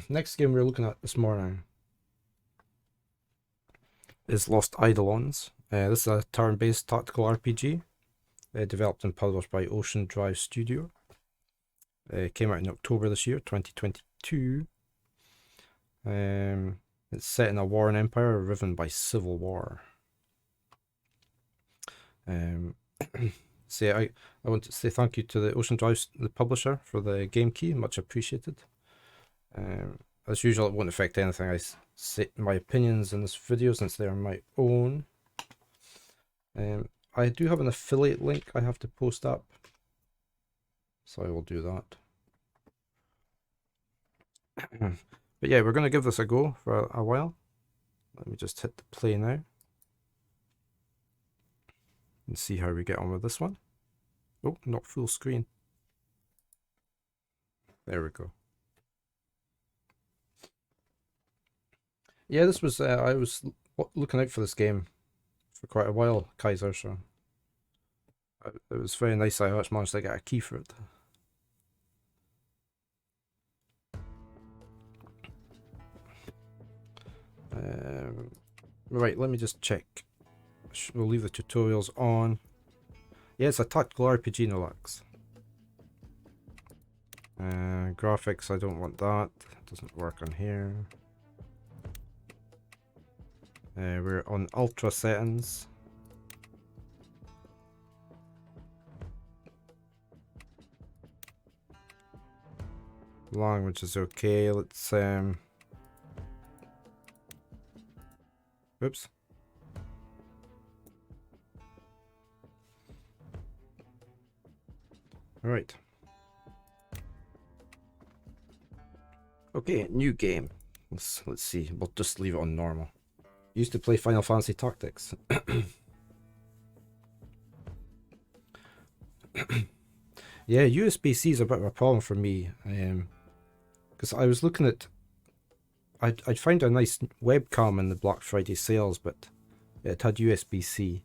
Next game we're looking at this morning is Lost Eidolons. This is a turn-based tactical RPG developed and published by Ocean Drive Studio. It came out in October this year, 2022. It's set in a warring empire riven by civil war. I want to say thank you to the Ocean Drive, the publisher, for the game key. Much appreciated. As usual, it won't affect anything I say my opinions in this video, since they are my own. I do have an affiliate link I have to post up, so I will do that. But yeah, we're going to give this a go for a while. Let me just hit the play now and see how we get on with this one. Oh, not full screen. There we go. Yeah, this was I was looking out for this game for quite a while, Kaiser, so it was very nice I actually managed to get a key for it. Right, let me just check. We'll leave the tutorials on. Yeah, it's a tactical RPG, no lags. Graphics, I don't want that. It doesn't work on here. We're on ultra settings. Language is okay. Let's oops. All right. Okay, new game. Let's see. We'll just leave it on normal. Used to play Final Fantasy Tactics. Yeah, USB-C is a bit of a problem for me, because I was looking at, I'd find a nice webcam in the Black Friday sales, but it had USB-C,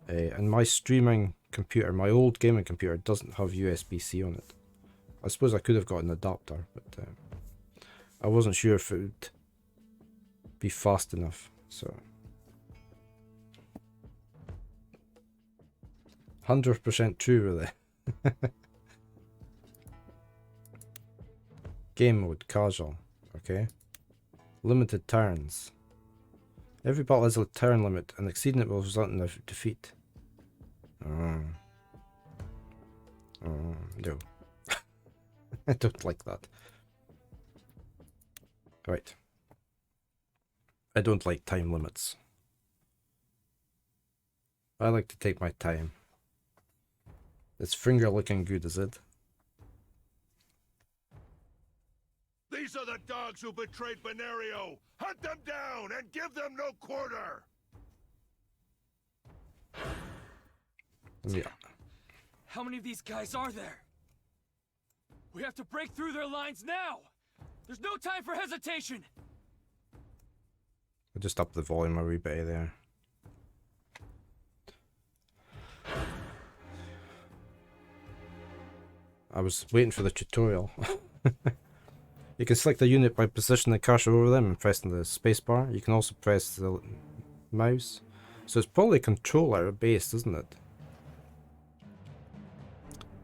and my streaming computer, my old gaming computer, doesn't have USB-C on it. I suppose I could have got an adapter, but I wasn't sure if it would be fast enough. So 100% true, really. Game mode, casual. Okay. Limited turns. Every battle has a turn limit, and exceeding it will result in a defeat. No. I don't like that. Right. I don't like time limits. I like to take my time. Is finger looking good, is it? These are the dogs who betrayed Benario! Hunt them down and give them no quarter! Yeah. How many of these guys are there? We have to break through their lines now! There's no time for hesitation! I'll just up the volume a wee bit there. I was waiting for the tutorial. You can select a unit by positioning the cursor over them and pressing the spacebar. You can also press the mouse. So it's probably a controller based, isn't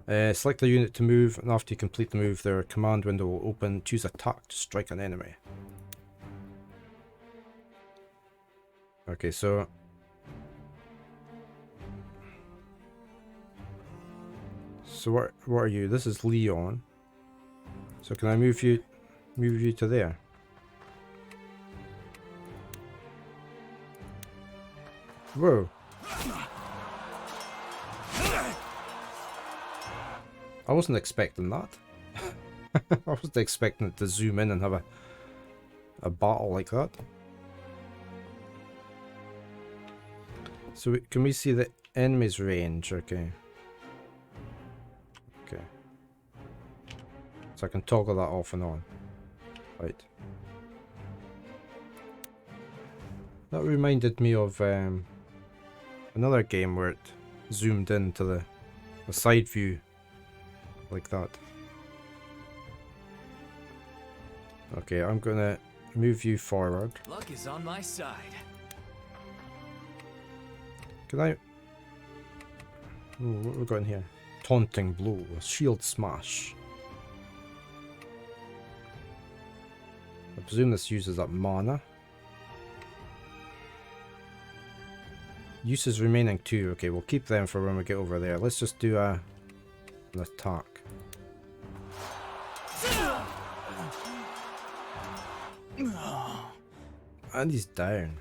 it? Select a unit to move, and after you complete the move, their command window will open. Choose attack to strike an enemy. Okay, so what are you? This is Leon. So can I move you to there? Whoa. I wasn't expecting that. I wasn't expecting it to zoom in and have a battle like that. So can we see the enemy's range? Okay. Okay. So I can toggle that off and on. Right. That reminded me of another game where it zoomed into the side view like that. Okay, I'm gonna move you forward. Luck is on my side. Can I? Ooh, what have we got in here? Taunting blow, shield smash. I presume this uses up mana. Uses remaining 2. Okay, we'll keep them for when we get over there. Let's just do an attack. And he's down.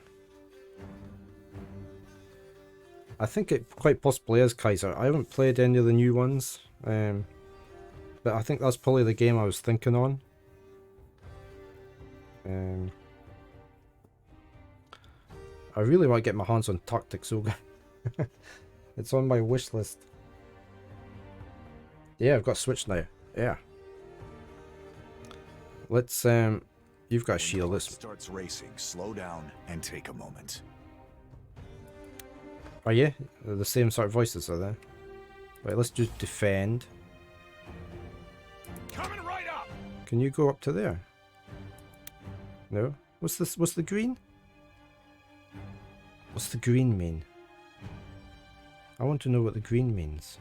I think it quite possibly is Kaiser. I haven't played any of the new ones, but I think that's probably the game I was thinking on. I really want to get my hands on Tactics Ogre. It's on my wish list. Yeah, I've got Switch now. Yeah. Let's you've got a shield. Let's starts racing. Slow down and take a moment. Are you? They're the same sort of voices, are they? Right, let's just defend. Coming right up. Can you go up to there? No? What's this? What's the green? What's the green mean? I want to know what the green means.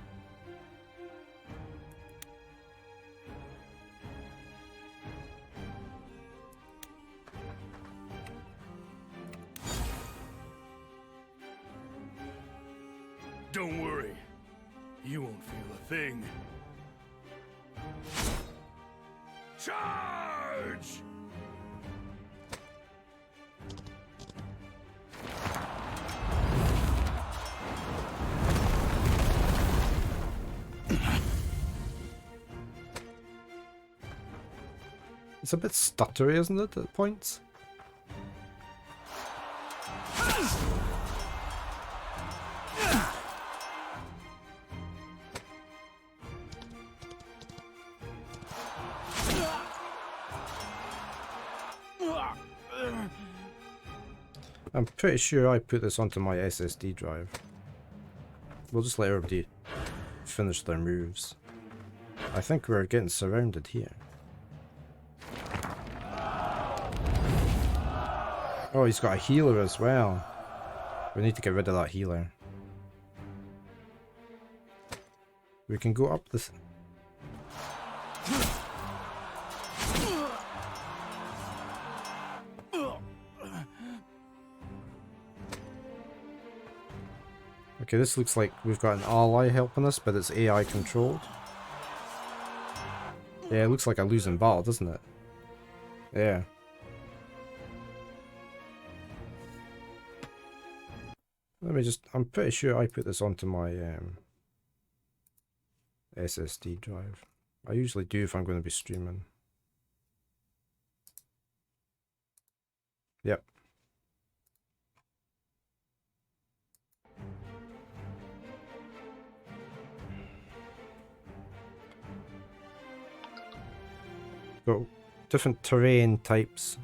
Don't worry. You won't feel a thing. Charge! It's a bit stuttery, isn't it, at points? I'm pretty sure I put this onto my SSD drive. We'll just let everybody finish their moves. I think we're getting surrounded here. Oh, he's got a healer as well. We need to get rid of that healer. We can go up this. Okay, this looks like we've got an ally helping us, but it's AI controlled. Yeah, it looks like a losing battle, doesn't it? Yeah. Let me just, I'm pretty sure I put this onto my SSD drive. I usually do if I'm going to be streaming. Yep. Got different terrain types.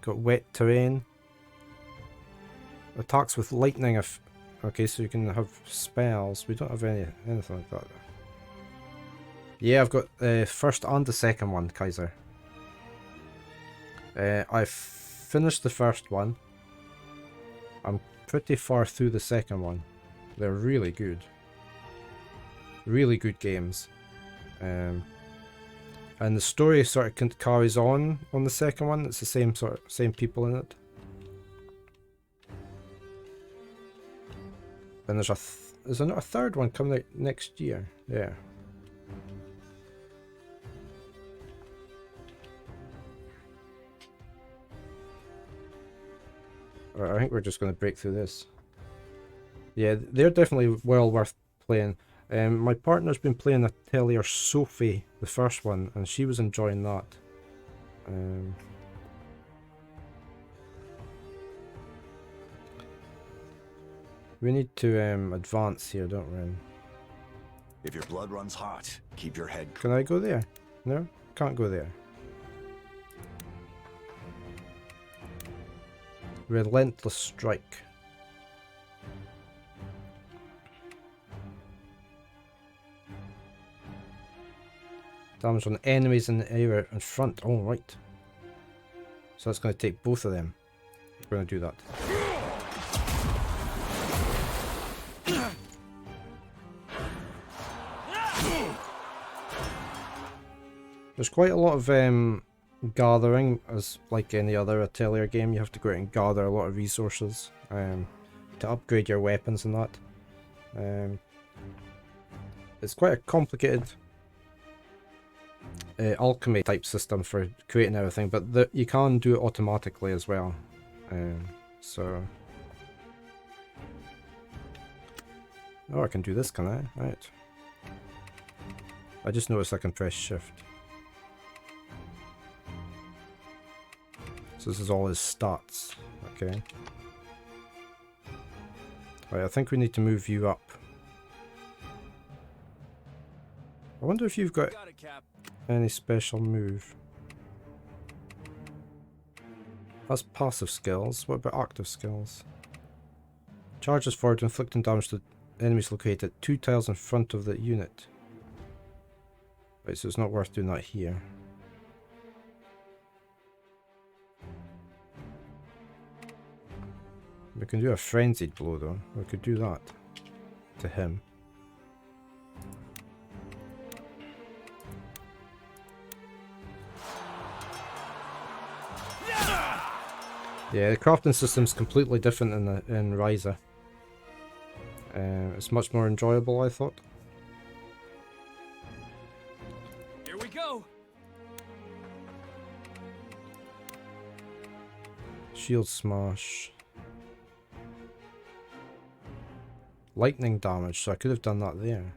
Got wet terrain. Attacks with lightning. Okay, so you can have spells. We don't have anything like that. Yeah, I've got the first and the second one, Kaiser. I've finished the first one. I'm pretty far through the second one. They're really good. Really good games. And the story sort of carries on the second one. It's the same people in it. And there's a third one coming out next year. Yeah. Alright, I think we're just going to break through this. Yeah, they're definitely well worth playing. My partner's been playing Atelier Sophie, the first one, and she was enjoying that. We need to advance here, don't we? If your blood runs hot, keep your head. Can I go there? No? Can't go there. Relentless strike. Damage on enemies in the area in front. Oh, right. So that's going to take both of them. We're going to do that. There's quite a lot of gathering, as like any other Atelier game. You have to go out and gather a lot of resources to upgrade your weapons and that. It's quite a complicated alchemy type system for creating everything, but you can do it automatically as well. So... Oh, I can do this, can I? Right. I just noticed I can press shift. So this is all his stats. Okay. Right, I think we need to move you up. I wonder if you've got any special move. That's passive skills. What about active skills? Charges forward, inflicting damage to enemies located at 2 tiles in front of the unit. Right, so it's not worth doing that here. We can do a frenzied blow though. We could do that to him. Yeah, the crafting system's completely different in Ryza. It's much more enjoyable, I thought. Here we go. Shield smash. Lightning damage, so I could have done that there.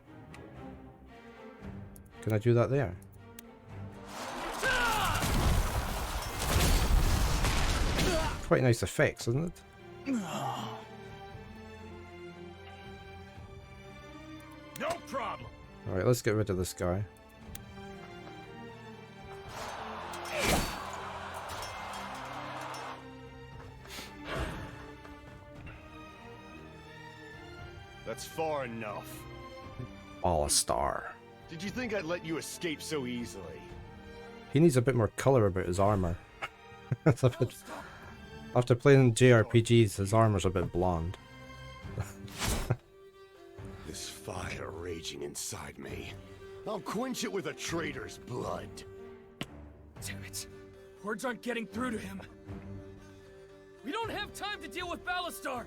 Can I do that there? Quite nice effects, isn't it? No problem. Alright, let's get rid of this guy. That's far enough. All-a-star. Did you think I'd let you escape so easily? He needs a bit more colour about his armour. It's a bit... After playing JRPGs, his armor's a bit blonde. This fire raging inside me. I'll quench it with a traitor's blood. Damn it. Words aren't getting through to him. We don't have time to deal with Ballastar.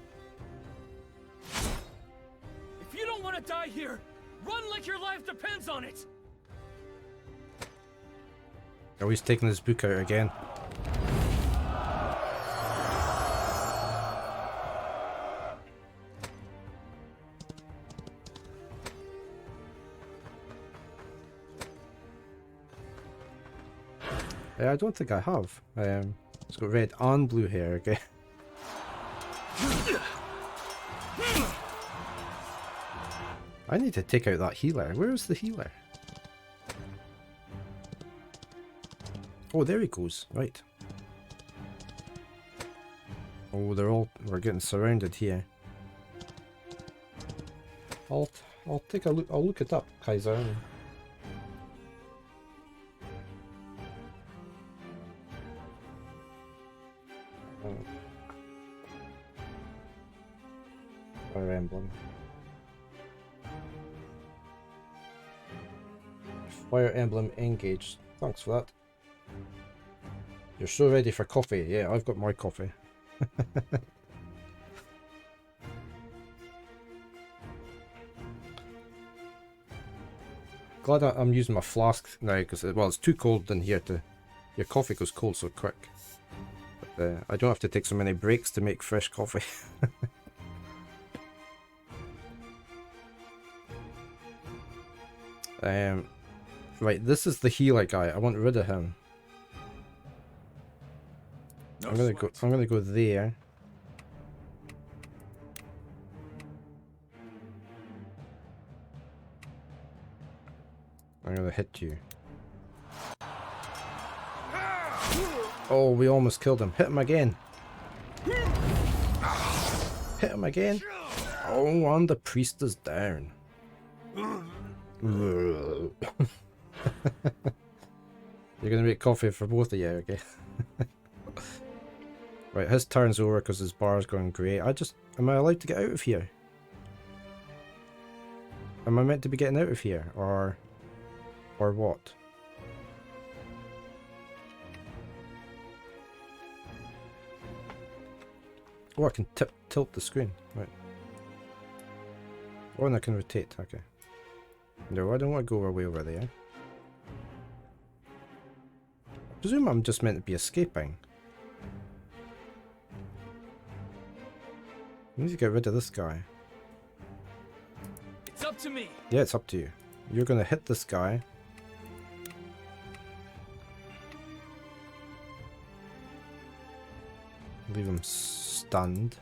If you don't want to die here, run like your life depends on it. Oh, he's taking his book out again. I don't think I have. It's got red and blue hair again. I need to take out that healer. Where is the healer? Oh, there he goes. Right. Oh, we're getting surrounded here. I'll take a look. I'll look it up, Kaiser. Fire Emblem. Fire Emblem engaged. Thanks for that. You're so ready for coffee. Yeah, I've got my coffee. Glad I'm using my flask now because well, it's too cold in here to. Your coffee goes cold so quick. But I don't have to take so many breaks to make fresh coffee. Right, this is the healer guy. I want rid of him. No I'm gonna sweat. go there. I'm gonna hit you. Oh, we almost killed him. Hit him again. Hit him again. Oh, and the priest is down. You're gonna make coffee for both of you, okay? Right, his turn's over because his bar's going grey. Am I allowed to get out of here? Am I meant to be getting out of here? Or what? Oh, I can tilt the screen. Right. Oh, and I can rotate. Okay. No, I don't want to go way over there. I presume I'm just meant to be escaping. I need to get rid of this guy. It's up to me. Yeah, it's up to you. You're gonna hit this guy. Leave him stunned.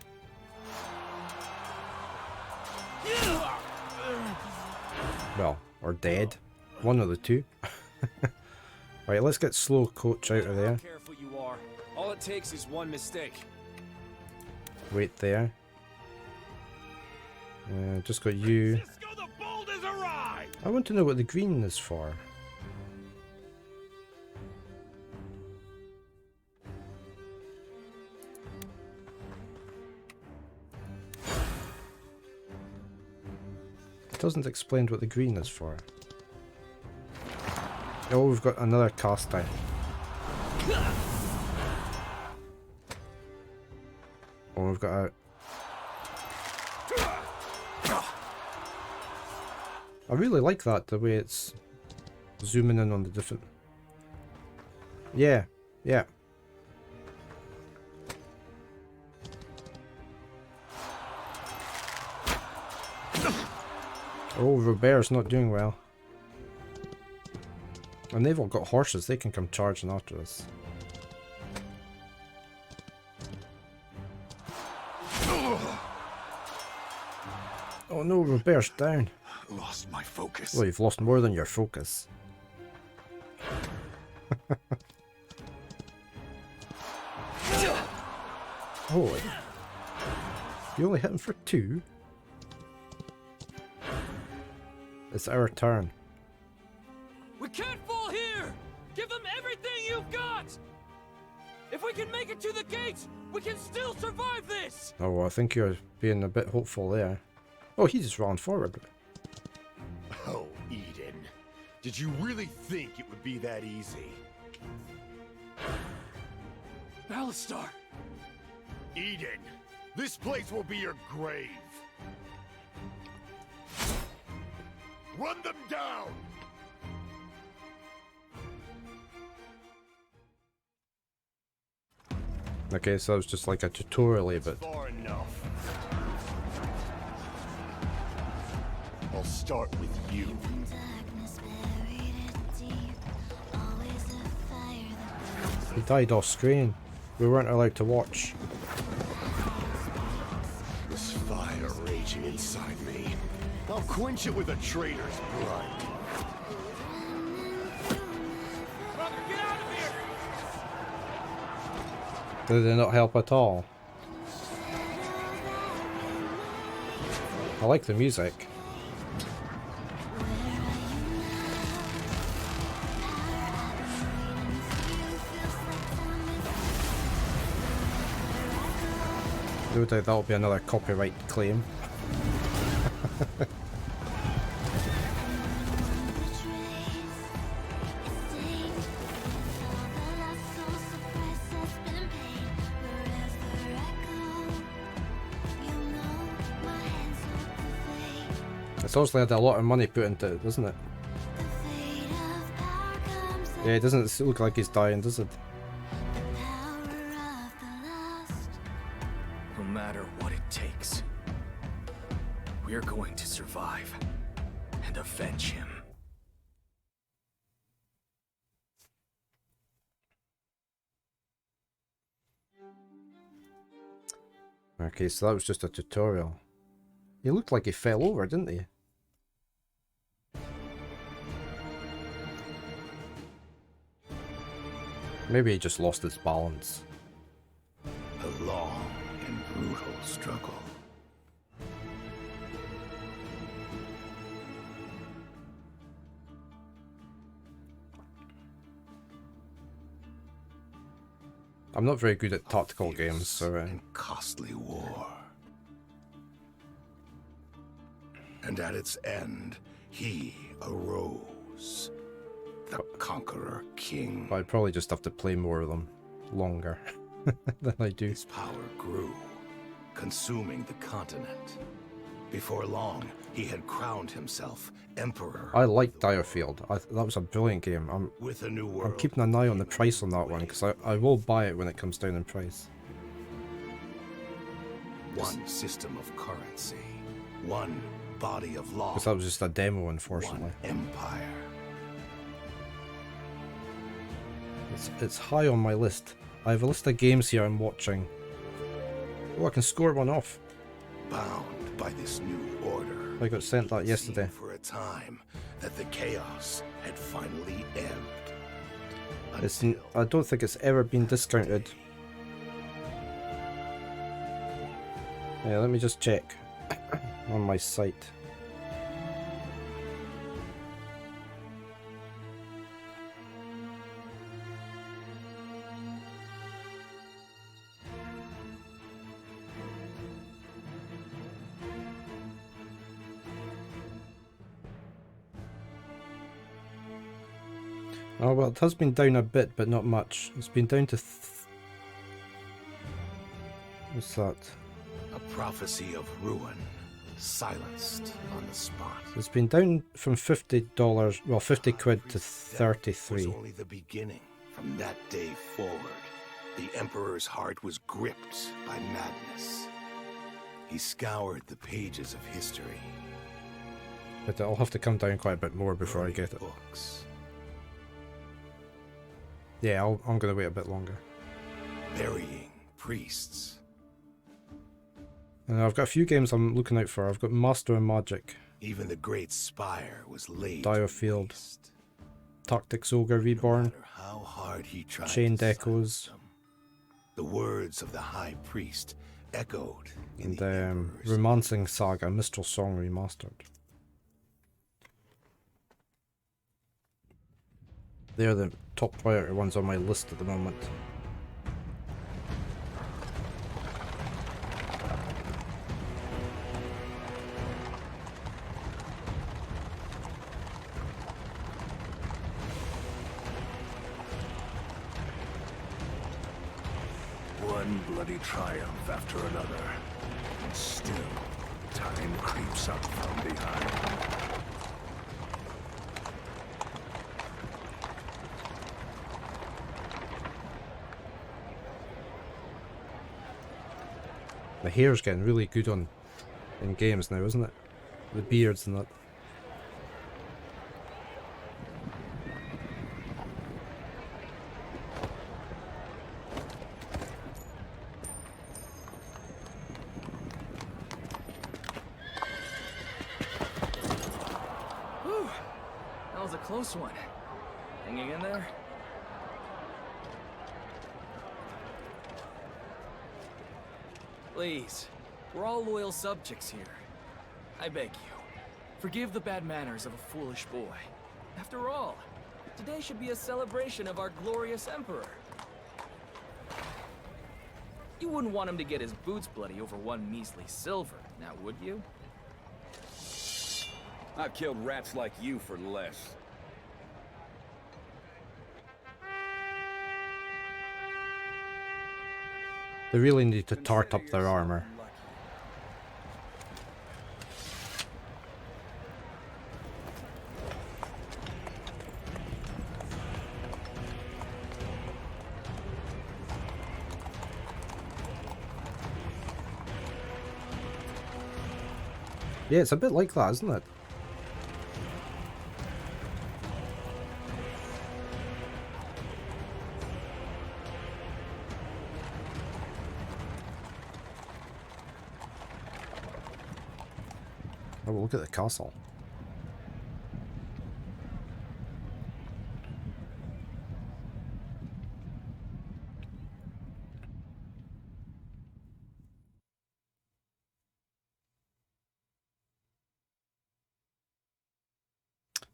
Well, or dead. One of the two. Right, let's get slow coach out of there. Careful you are. All it takes is one mistake. Wait there. Just got you. Cisco the Bold has arrived! I want to know what the green is for. It doesn't explain what the green is for. Oh, we've got another cast out. Oh, we've got a... I really like that, the way it's zooming in on the different... Yeah, yeah. Oh, Robert's not doing well. And they've all got horses, they can come charging after us. Oh no, Robert's down. Lost my focus. Well, you've lost more than your focus. Oh, you only hit him for 2? It's our turn. We can't fall here! Give them everything you've got! If we can make it to the gates, we can still survive this! Oh, I think you're being a bit hopeful there. Oh, he just ran forward. Oh, Eden. Did you really think it would be that easy? Alistar! Eden, this place will be your grave. Run them down! Okay, so it was just like a tutorial, but Far enough. I'll start with you. he died off screen. We weren't allowed to watch. This fire raging inside me. I'll quench it with a traitor's blood. Brother, get out of here! Did they not help at all? I like the music. No doubt that'll be another copyright claim. It's obviously had a lot of money put into it, doesn't it? Yeah, it doesn't look like he's dying, does it? No matter what it takes, we're going to survive and avenge him. Okay, so that was just a tutorial. He looked like he fell over, didn't he? Maybe he just lost his balance. A long and brutal struggle. I'm not very good at A tactical games, fierce so and costly war. And at its end, he arose, the conqueror king. I'd probably just have to play more of them longer than I do. His power grew, consuming the continent. Before long, he had crowned himself emperor. I like Direfield. That was a brilliant game. With a new I'm world. keeping an eye on the came a price on new that one way. because I will buy it when it comes down in price. One system of currency, one body of law, Because that was just a demo, unfortunately. one empire. It's high on my list. I have a list of games here I'm watching. Oh, I can score one off. Bound by this new order. I got sent that it yesterday. seemed for a time that the chaos had finally ebbed. I don't think it's ever been discounted. Yeah, let me just check on my site. Oh well, it has been down a bit, but not much. It's been down to what's that? A prophecy of ruin, silenced on the spot. It's been down from $50, well, 50 quid to Every step 33. was only the beginning. From that day forward, the Emperor's heart was gripped by madness. He scoured the pages of history. But it'll have to come down quite a bit more before I burning get it. Books, Yeah, I'm going to wait a bit longer. burying priests. And I've got a few games I'm looking out for. I've got Master of Magic, Even the great spire was laid Direfield, to waste. Tactics Ogre No Reborn, matter how hard he tried Chained to Echoes, silence them, the words of the High Priest echoed in and the Emperor's Romancing Saga, Mistral Song Remastered. They're the top priority ones on my list at the moment. One bloody triumph after another. And still, time creeps up from behind. The hair's getting really good in games now, isn't it? The beards and that. Whew. That was a close one. Hanging in there? Please, we're all loyal subjects here. I beg you, forgive the bad manners of a foolish boy. After all, today should be a celebration of our glorious emperor. You wouldn't want him to get his boots bloody over one measly silver, now would you? I've killed rats like you for less. They really need to tart up their armor. Yeah, it's a bit like that, isn't it? Oh, look at the castle.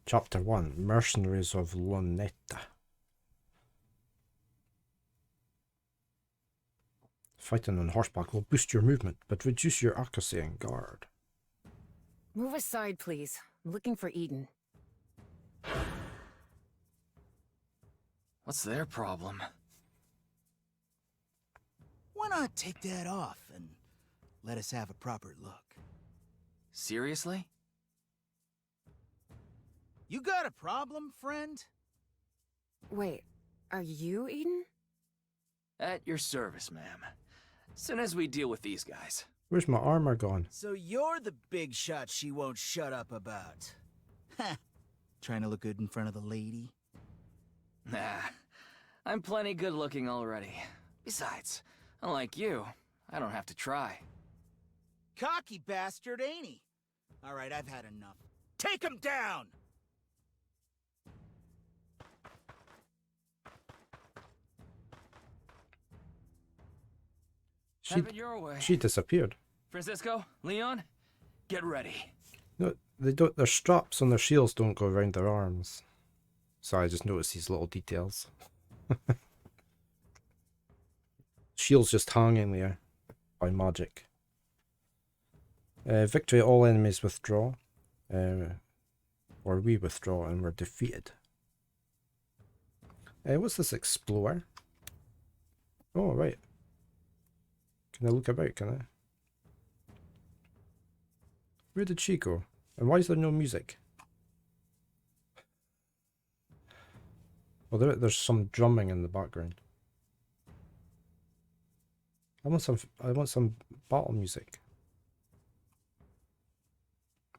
Chapter 1, Mercenaries of Lonetta. Fighting on horseback will boost your movement, but reduce your accuracy and guard. Move aside, please. I'm looking for Eden. What's their problem? Why not take that off and let us have a proper look? Seriously? You got a problem, friend? Wait, are you Eden? At your service, ma'am. Soon as we deal with these guys. Where's my armor gone? So you're the big shot she won't shut up about. Ha! Trying to look good in front of the lady? Nah, I'm plenty good looking already. Besides, unlike you, I don't have to try. Cocky bastard, ain't he? Alright, I've had enough. Take him down! Have it your way. She disappeared. Francisco, Leon, get ready. No, they don't. Their straps on their shields don't go around their arms. So I just noticed these little details. Shields just hanging there by magic. Victory, all enemies withdraw. Or we withdraw and we're defeated. What's this? Explore? Oh, right. Can I look about, can I? Where did she go? And why is there no music? Well, there's some drumming in the background. I want some battle music.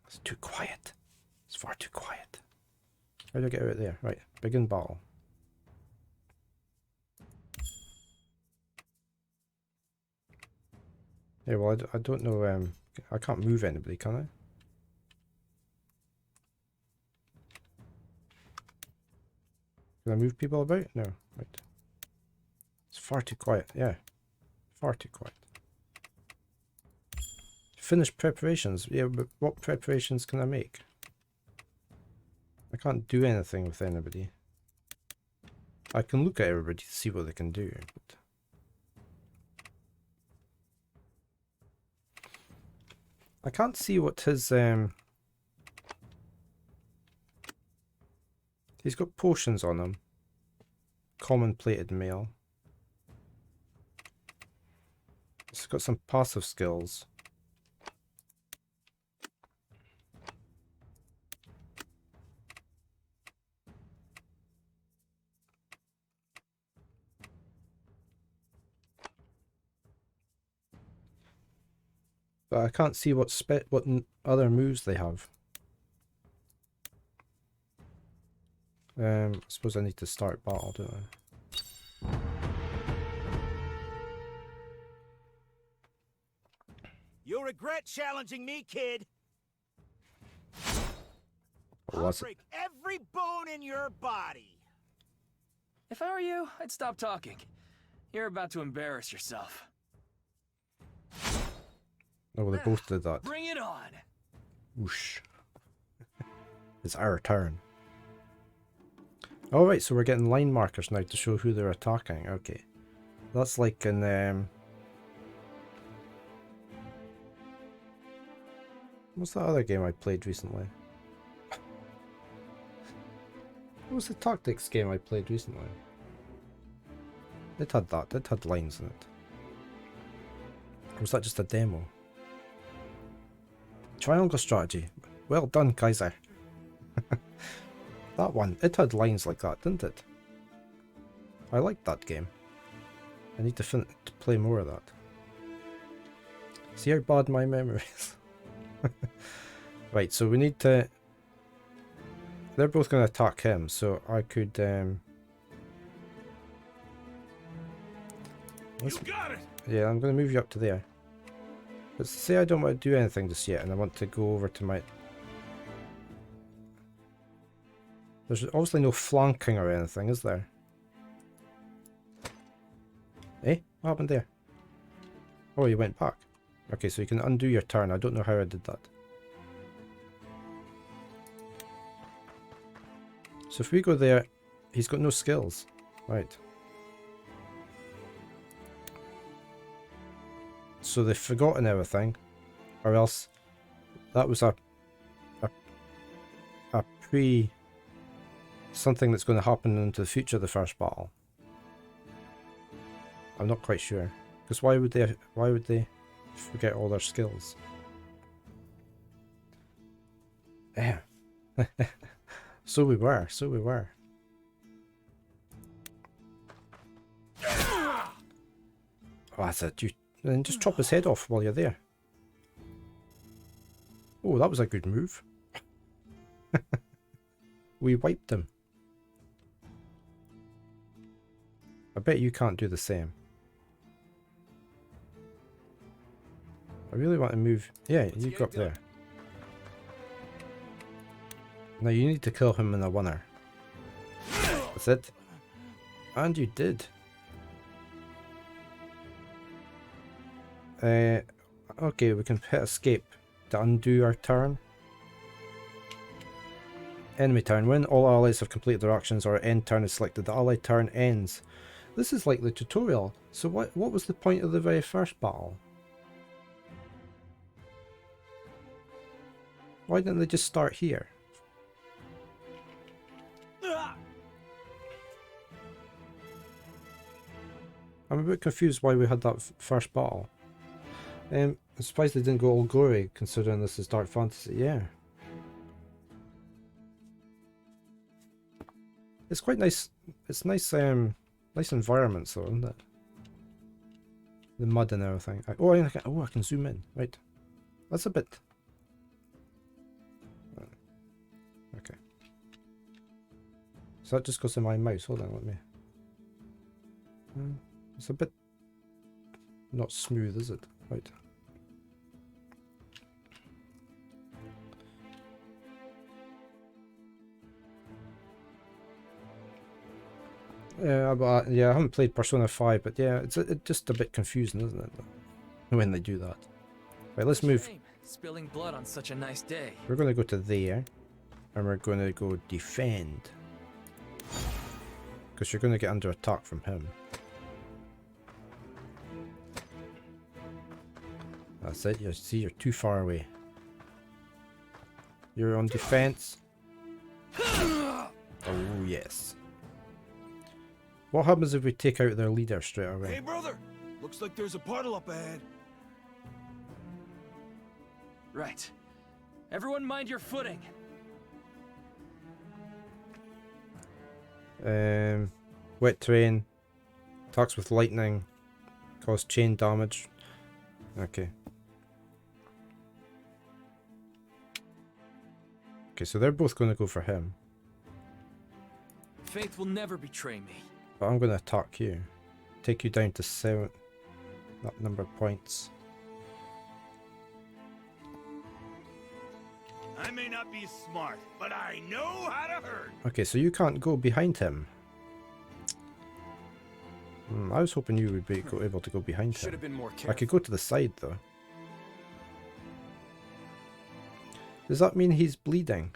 It's too quiet. It's far too quiet. How do I get out there? Right, begin battle. Yeah, well, I don't know, I can't move anybody, can I? Can I move people about? No, right. It's far too quiet, yeah. Far too quiet. Finish preparations. Yeah, but what preparations can I make? I can't do anything with anybody. I can look at everybody to see what they can do, but... I can't see what his, he's got potions on him. Common plated mail. He's got some passive skills. But I can't see what other moves they have. I suppose I need to start battle, don't I? You'll regret challenging me, kid. Or I'll was it? break every bone in your body. If I were you, I'd stop talking. You're about to embarrass yourself. Oh, well, they both did that. Bring it on! Whoosh. It's our turn. Alright, so we're getting line markers now to show who they're attacking. Okay. That's like in, what's that other game I played recently? What was the tactics game I played recently? It had that. It had lines in it. Or was that just a demo? Triangle strategy. Well done, Kaiser. That one. It had lines like that, didn't it? I liked that game. I need to play more of that. See how bad my memory is. Right, so we need to... They're both going to attack him, so I could... You got it! Yeah, I'm going to move you up to there. But say I don't want to do anything just yet, and I want to go over to my... There's obviously no flanking or anything, is there? Eh? What happened there? Oh, you went back. Okay, so you can undo your turn. I don't know how I did that. So if we go there, he's got no skills. Right. so they've forgotten everything, or else that was a pre something that's going to happen into the future of the first battle. I'm not quite sure, because why would they forget all their skills? Yeah. So we were. Oh, that's it. You then just chop his head off while you're there. Oh, that was a good move. We wiped him. I bet you can't do the same. I really want to move. Yeah, you go up there. Now you need to kill him in a winner. That's it. And you did. Okay, we can hit escape to undo our turn. Enemy turn. When all allies have completed their actions or end turn is selected, the ally turn ends. This is like the tutorial. So what was the point of the very first battle? Why didn't they just start here? I'm a bit confused why we had that first battle. I'm surprised they didn't go all glory, considering this is Dark Fantasy. Yeah. It's quite nice. It's nice, nice environments though, isn't it? The mud and everything. I can zoom in. Right. That's a bit... Okay. So that just goes to my mouse. Hold on, let me... It's a bit... not smooth, is it? Right. Yeah, but yeah, I haven't played Persona 5, but yeah, it's just a bit confusing, isn't it? When they do that. Right, let's move. Spilling blood on such a nice day. We're going to go to there, and we're going to go defend. Because you're going to get under attack from him. That's it, you see, you're too far away. You're on defense. Oh, yes. What happens if we take out their leader straight away? Hey, brother! Looks like there's a puddle up ahead. Right. Everyone mind your footing. Wet terrain. Attacks with lightning. Cause chain damage. Okay. Okay, so they're both going to go for him. Faith will never betray me. But I'm going to attack you. Take you down to 7. That number of points. I may not be smart, but I know how to hurt. Okay, so you can't go behind him. I was hoping you would be able to go behind him. Should have been more careful. I could go to the side though. Does that mean he's bleeding?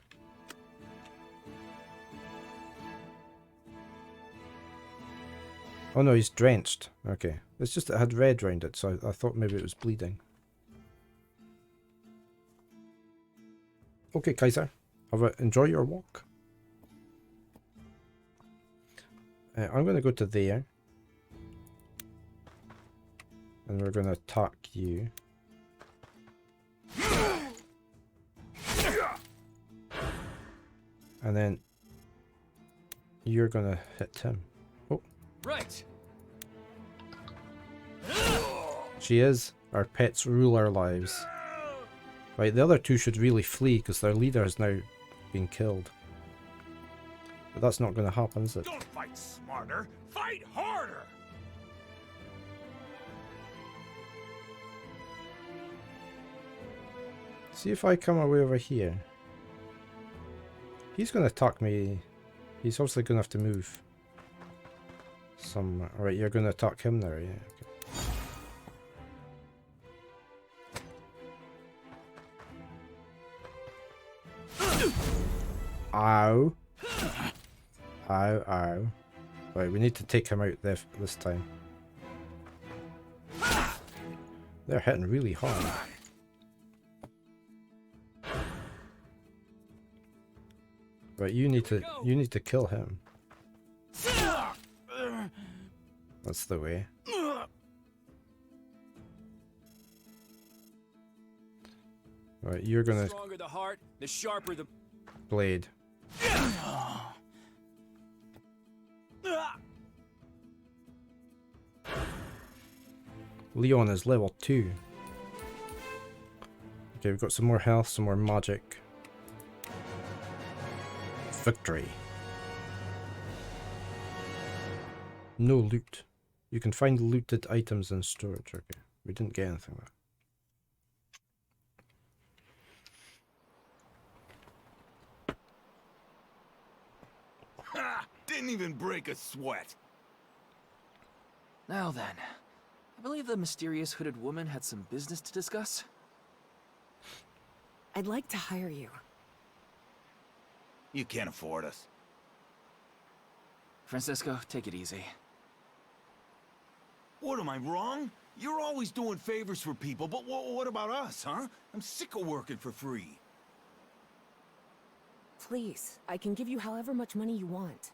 Oh no, he's drenched. Okay. It's just it had red around it, so I thought maybe it was bleeding. Okay, Kaiser. Enjoy your walk. I'm going to go to there. And we're going to attack you. And then you're going to hit him. Oh. Right. She is. Our pets rule our lives. Right, the other two should really flee because their leader has now been killed. But that's not going to happen, is it? Don't fight smarter, fight harder! See if I come away over here. He's going to attack me. He's obviously going to have to move. Alright, you're going to attack him there, yeah. Okay. Ow. Ow, ow. Right, we need to take him out this time. They're hitting really hard. Right, you need to kill him. That's the way. Right, you're gonna. The stronger the heart, the sharper the blade. Leon is level 2. Okay, we've got some more health, some more magic. Victory. No loot. You can find looted items in storage. Okay, we didn't get anything there. Ha! Didn't even break a sweat. Now then, I believe the mysterious hooded woman had some business to discuss. I'd like to hire you. You can't afford us. Francisco, take it easy. What, am I wrong? You're always doing favors for people, but what about us, huh? I'm sick of working for free. Please, I can give you however much money you want.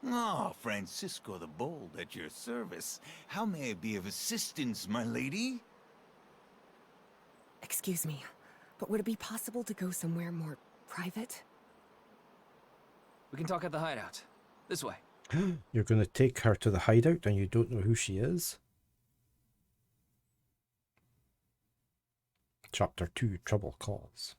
Oh, Francisco the Bold at your service. How may I be of assistance, my lady? Excuse me, but would it be possible to go somewhere more private? We can talk at the hideout. This way. You're gonna take her to the hideout and you don't know who she is? Chapter 2, Trouble Cause.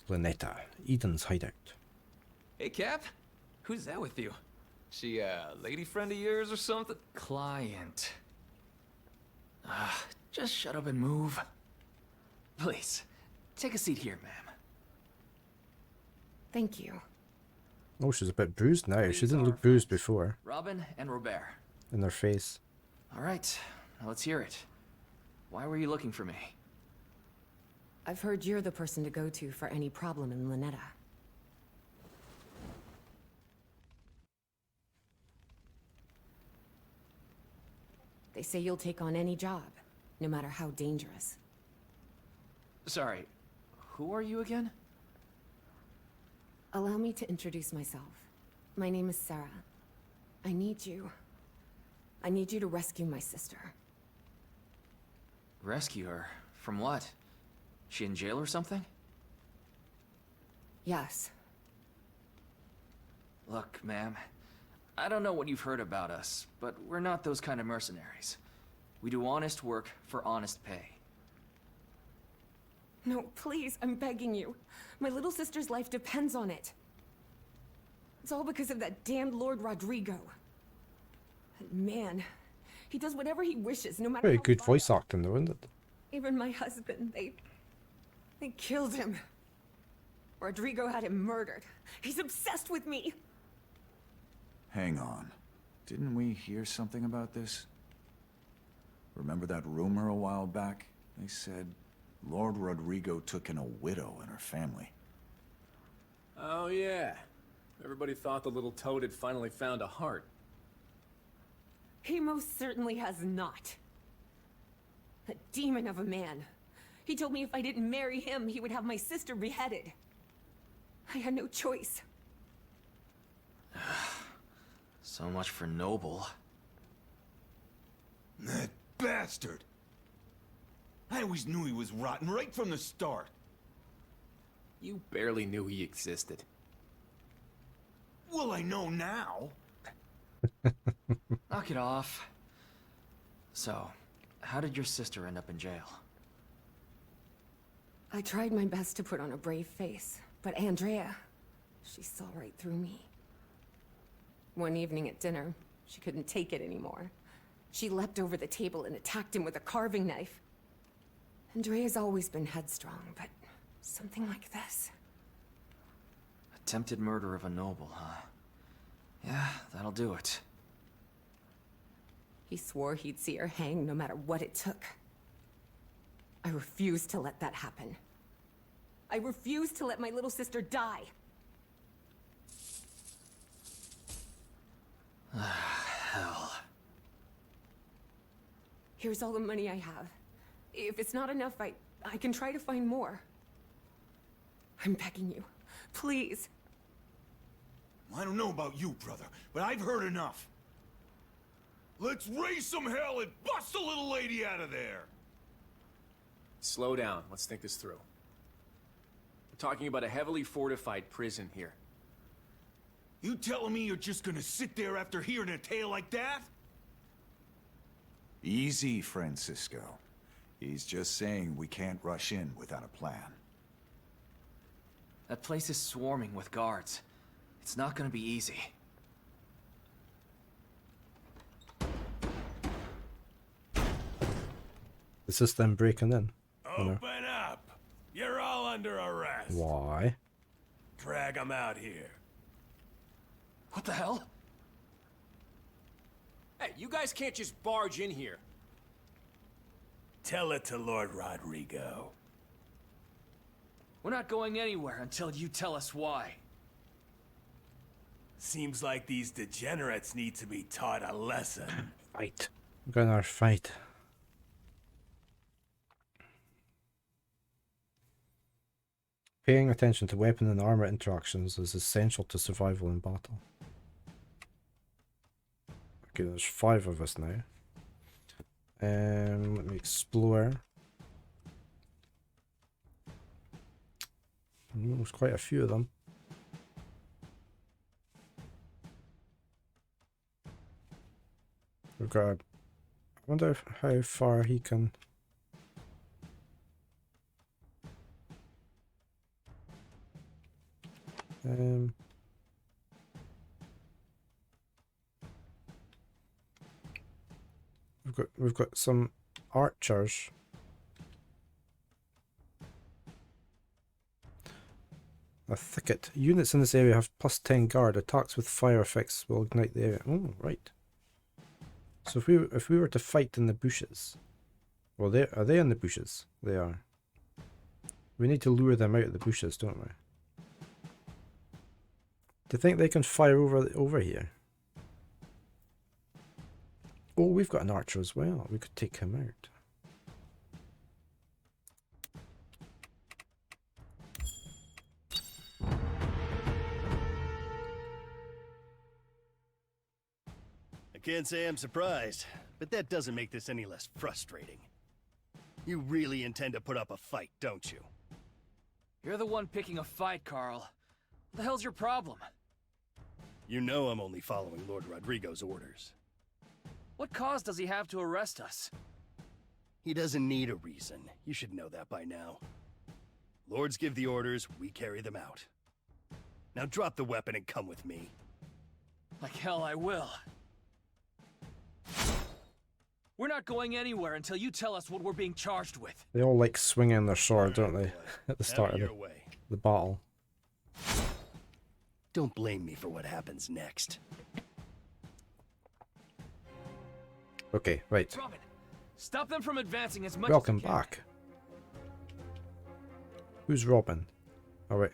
Lynetta, Eden's hideout. Hey, Cap. Who's that with you? She a lady friend of yours or something? Client. Just shut up and move. Please, take a seat here, ma'am. Thank you. Oh, she's a bit bruised now. She These didn't are look bruised before. Robin and Robert. In their face. All right, now let's hear it. Why were you looking for me? I've heard you're the person to go to for any problem in Lynetta. They say you'll take on any job, no matter how dangerous. Sorry, who are you again? Allow me to introduce myself. My name is Sarah. I need you. I need you to rescue my sister. Rescue her? From what? She in jail or something? Yes. Look, ma'am, I don't know what you've heard about us, but we're not those kind of mercenaries. We do honest work for honest pay. No, please, I'm begging you. My little sister's life depends on it. It's all because of that damned Lord Rodrigo. That man, he does whatever he wishes, no matter Very how good far- voice acting though, isn't it? Even my husband, they killed him. Rodrigo had him murdered. He's obsessed with me. Hang on. Didn't we hear something about this? Remember that rumor a while back? They said Lord Rodrigo took in a widow and her family. Oh, yeah. Everybody thought the little toad had finally found a heart. He most certainly has not. A demon of a man. He told me if I didn't marry him, he would have my sister beheaded. I had no choice. So much for noble. That bastard! I always knew he was rotten right from the start. You barely knew he existed. Well, I know now. Knock it off. So, how did your sister end up in jail? I tried my best to put on a brave face, but Andrea, she saw right through me. One evening at dinner, she couldn't take it anymore. She leapt over the table and attacked him with a carving knife. Andrea's always been headstrong, but something like this. Attempted murder of a noble, huh? Yeah, that'll do it. He swore he'd see her hang no matter what it took. I refused to let that happen. I refused to let my little sister die. Here's all the money I have. If it's not enough, I can try to find more. I'm begging you. Please. I don't know about you, brother, but I've heard enough. Let's raise some hell and bust a little lady out of there! Slow down. Let's think this through. We're talking about a heavily fortified prison here. You telling me you're just gonna sit there after hearing a tale like that? Easy, Francisco. He's just saying we can't rush in without a plan. That place is swarming with guards. It's not gonna be easy. Is this them breaking in? Open up! You're all under arrest. Why? Drag them out here. What the hell? Hey, you guys can't just barge in here. Tell it to Lord Rodrigo. We're not going anywhere until you tell us why. Seems like these degenerates need to be taught a lesson. Fight. We're gonna fight. Paying attention to weapon and armor interactions is essential to survival in battle. Okay, there's 5 of us now. Let me explore. There's quite a few of them. We've got I wonder how far he can... We've got some archers. A thicket. Units in this area have +10 guard. Attacks with fire effects will ignite the area. Oh, right. So if we were to fight in the bushes, well, are they in the bushes? They are. We need to lure them out of the bushes, don't we? Do you think they can fire over here? Oh, we've got an archer as well. We could take him out. I can't say I'm surprised, but that doesn't make this any less frustrating. You really intend to put up a fight, don't you? You're the one picking a fight, Carl. What the hell's your problem? You know I'm only following Lord Rodrigo's orders. What cause does he have to arrest us? He doesn't need a reason. You should know that by now. Lords give the orders, we carry them out. Now drop the weapon and come with me. Like hell I will. We're not going anywhere until you tell us what we're being charged with. They all like swinging their sword, don't they? Boy, At the start of your way. the battle. Don't blame me for what happens next. Okay, right. Robin, stop them from advancing as much Welcome as you can. back. Who's Robin? Oh wait.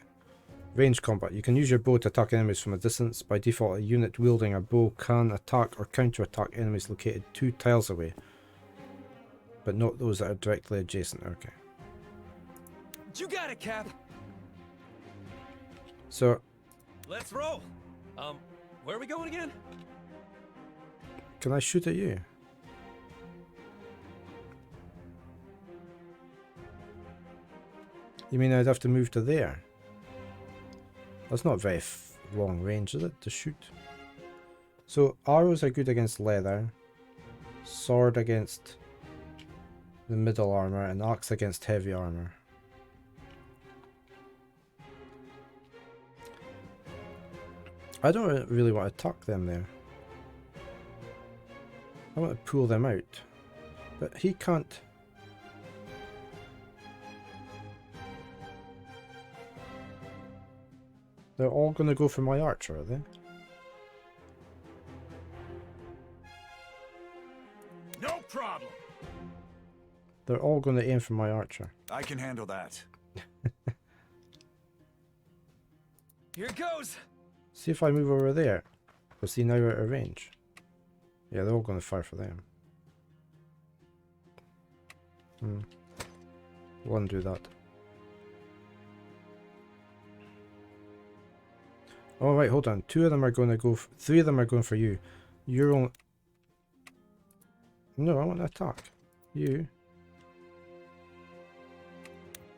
Range combat. You can use your bow to attack enemies from a distance. By default, a unit wielding a bow can attack or counter-attack enemies located 2 tiles away, but not those that are directly adjacent. Okay. You got it, Cap. So, Let's roll. Where are we going again? can I shoot at you? You mean I'd have to move to there? That's not very long range, is it, to shoot? So, arrows are good against leather, sword against the middle armor, and axe against heavy armor. I don't really want to attack them there. I want to pull them out. But he can't... They're all going to go for my archer, are they? No problem! They're all going to aim for my archer. I can handle that. Here it goes. See if I move over there. Was he now out of range? Yeah, they're all going to fire for them. We'll undo that. Oh right, hold on. 2 of them are going to go. 3 of them are going for you. You're only. No, I want to attack you.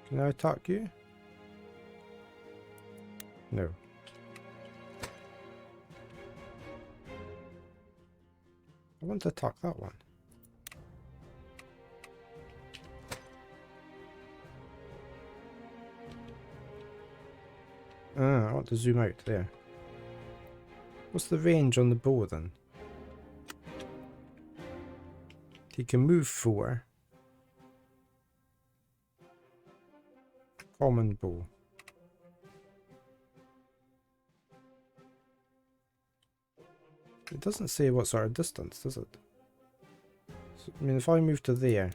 Can I attack you? No. I want to attack that one. I want to zoom out there. What's the range on the bow then? He can move 4. Common bow. It doesn't say what sort of distance, does it? So, I mean, if I move to there.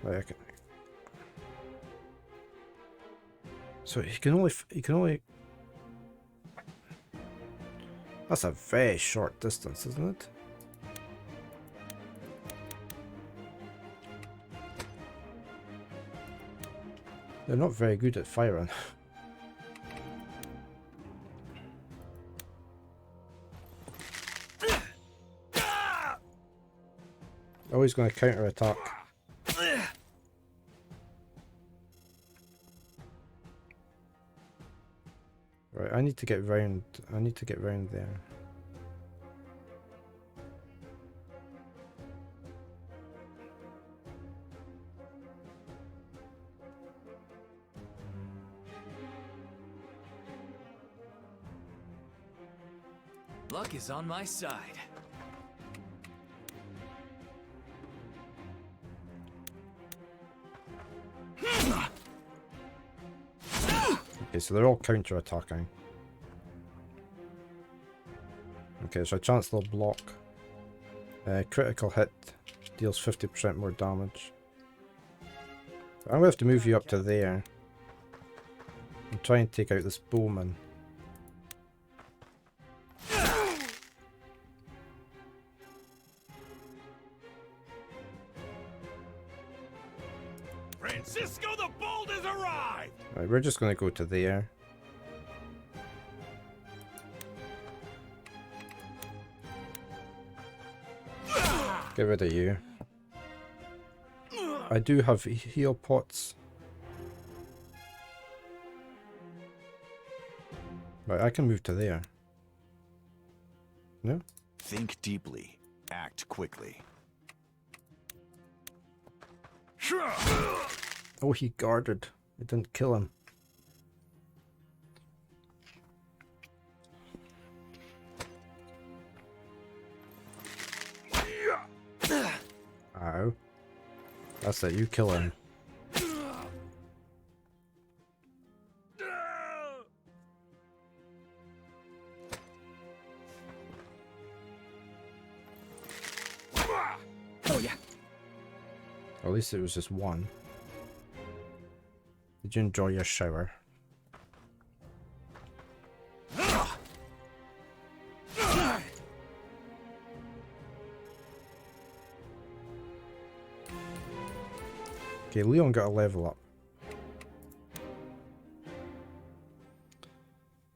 Right, okay. So he can only. That's a very short distance, isn't it? They're not very good at firing. Always going to counter attack. Right, I need to get round. I need to get round there. Luck is on my side. Okay, so they're all counter-attacking. Okay, so a chance they'll block. Critical hit deals 50% more damage. I'm going to have to move you up to there. And try and take out this bowman. Francisco the Bold has arrived! Right, we're just going to go to there. Get rid of you. I do have heal pots. Right, I can move to there. No? Think deeply. Act quickly. Oh, he guarded. It didn't kill him. Ow. That's it, you kill him. Oh yeah. At least it was just one. Did you enjoy your shower? Okay, Leon got a level up.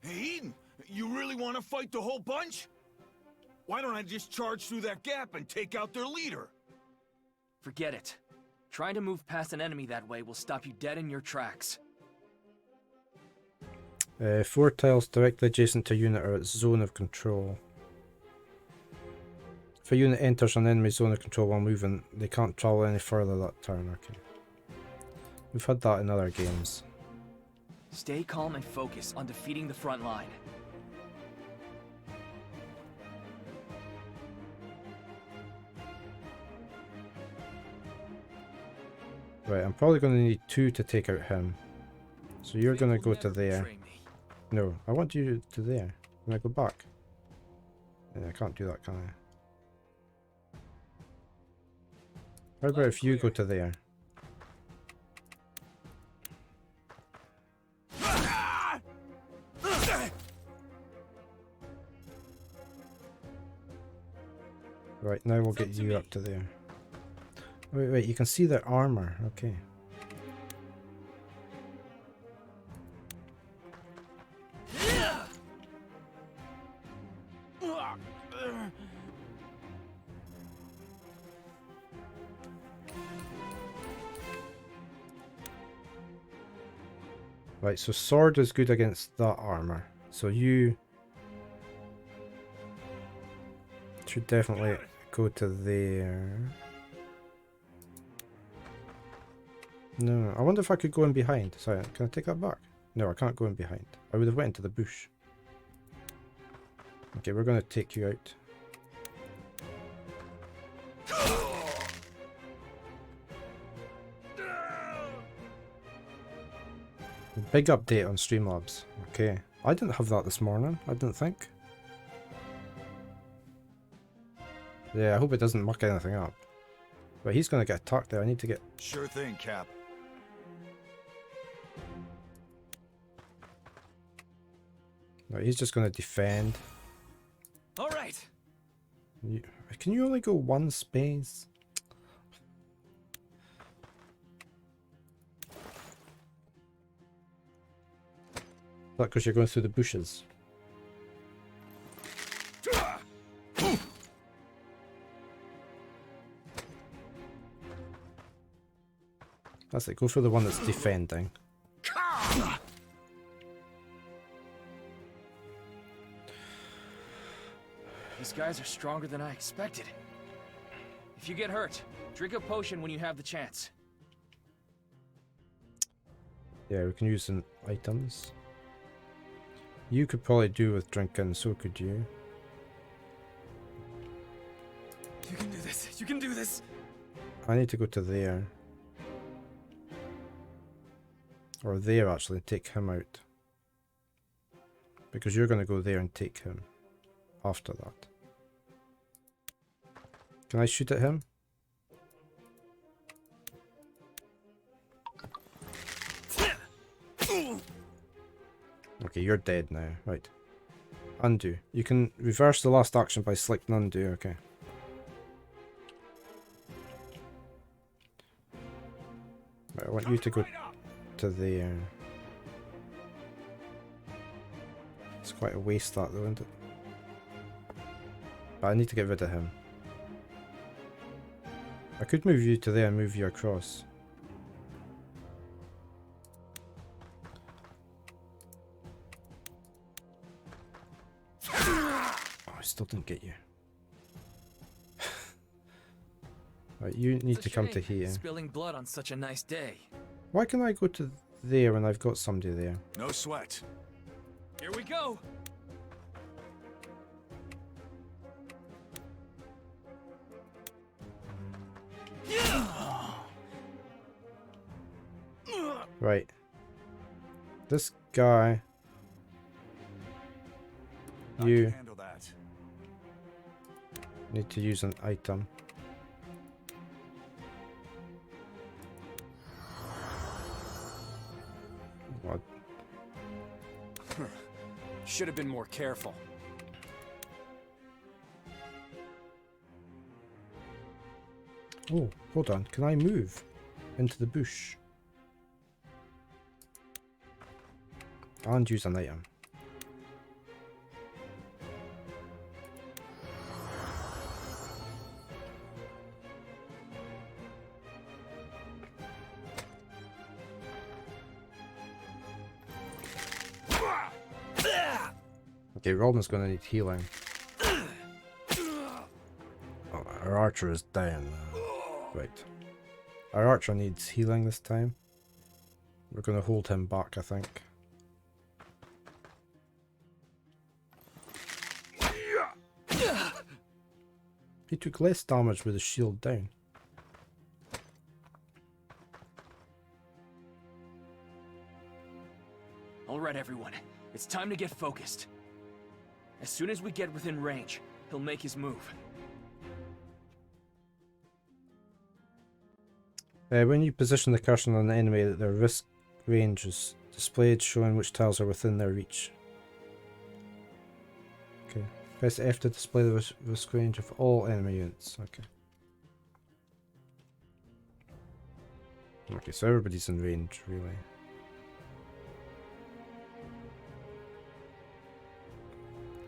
Hey, Eden, you really want to fight the whole bunch? Why don't I just charge through that gap and take out their leader? Forget it. Trying to move past an enemy that way will stop you dead in your tracks. 4 tiles directly adjacent to a unit or its zone of control. If a unit enters an enemy zone of control while moving, they can't travel any further that turn. Okay. We've had that in other games. Stay calm and focus on defeating the front line. Right, I'm probably going to need 2 to take out him. So you're going to go to there. No, I want you to there. Can I go back? Yeah, I can't do that, can I? How about if you go to there? Right, now we'll get you up to there. Wait, you can see their armor. Okay. Right, so sword is good against that armor. So you should definitely go to there. No, I wonder if I could go in behind. Sorry, can I take that back? No, I can't go in behind. I would have went into the bush. Okay, we're going to take you out. Big update on Streamlabs. Okay. I didn't have that this morning, I didn't think. Yeah, I hope it doesn't muck anything up. But he's going to get attacked there. I need to get... Sure thing, Cap. Right, he's just going to defend. All right. Can you only go one space? Is that because you're going through the bushes? That's it, go for the one that's defending. These guys are stronger than I expected. If you get hurt, drink a potion when you have the chance. Yeah, we can use some items. You could probably do with drinking, so could you. You can do this. You can do this. I need to go to there. Or there, actually, take him out. Because you're going to go there and take him after that. Can I shoot at him? Okay, you're dead now. Right. Undo. You can reverse the last action by selecting undo. Okay. Right, I want you to go to there. It's quite a waste that though, isn't it? But I need to get rid of him. I could move you to there and move you across. Oh, I still didn't get you. Right, you need to come to here. Spilling blood on such a nice day. Why can I go to there when I've got somebody there? No sweat. Here we go. Right. This guy. I can You handle that. need to use an item. What? Should have been more careful. Oh, hold on. Can I move into the bush? And use an item. Okay, Robin's gonna need healing. Oh, our archer is down. Right. Our archer needs healing this time. We're gonna hold him back, I think. He took less damage with his shield down. All right, everyone. It's time to get focused. As soon as we get within range, he'll make his move. When you position the cursor on the enemy, their risk range is displayed, showing which tiles are within their reach. Okay. Press F to display the risk range of all enemy units. Okay. Okay, so everybody's in range, really.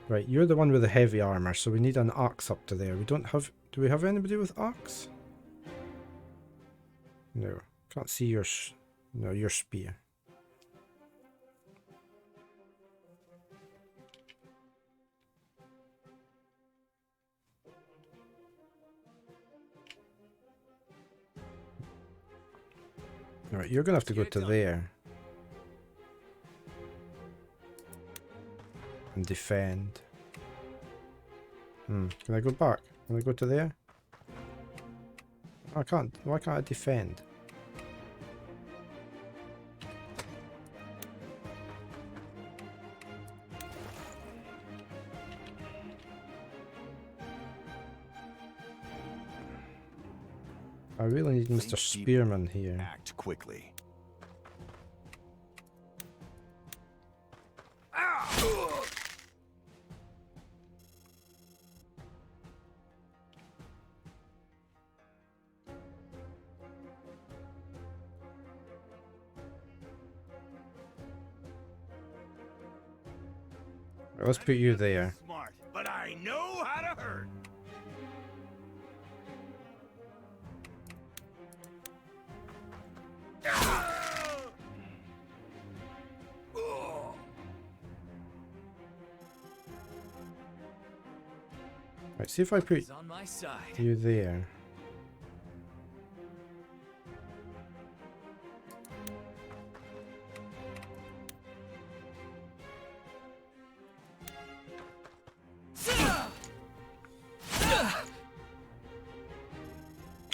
Right, you're the one with the heavy armor, so we need an axe up to there. We don't have... Do we have anybody with axe? No. Can't see your... No, your spear. Alright, you're gonna have to go to there. And defend. Can I go back? Can I go to there? I can't. Why can't I defend? I really need Mr. Spearman here. Act quickly. Let's put you there. Smart, but I know how to hurt. Right, see if I put He's on my side. you there.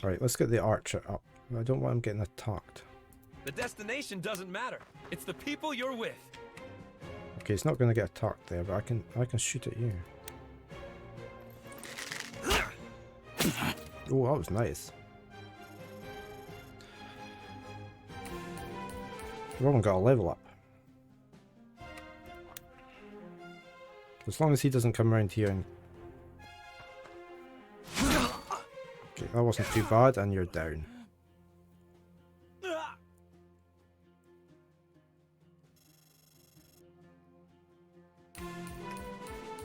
Alright, let's get the archer up. I don't want him getting attacked. The destination doesn't matter. It's the people you're with. Okay, he's not going to get attacked there, but I can shoot at you. Oh, that was nice. Robin got a level up. As long as he doesn't come around here and... Okay, that wasn't too bad, and you're down.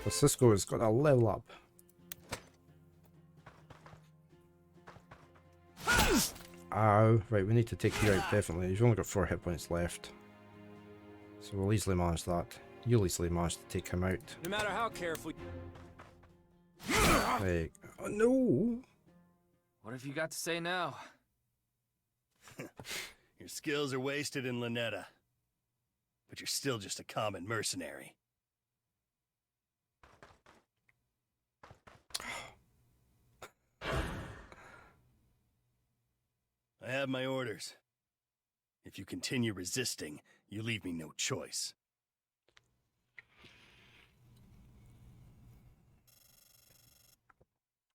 So Cisco has got a level up. Ow. Right, we need to take you out, definitely. You've only got 4 hit points left. So we'll easily manage that. You'll easily manage to take him out. No matter how careful. Like, oh no! What have you got to say now? Your skills are wasted in Lynetta. But you're still just a common mercenary. I have my orders. If you continue resisting, you leave me no choice.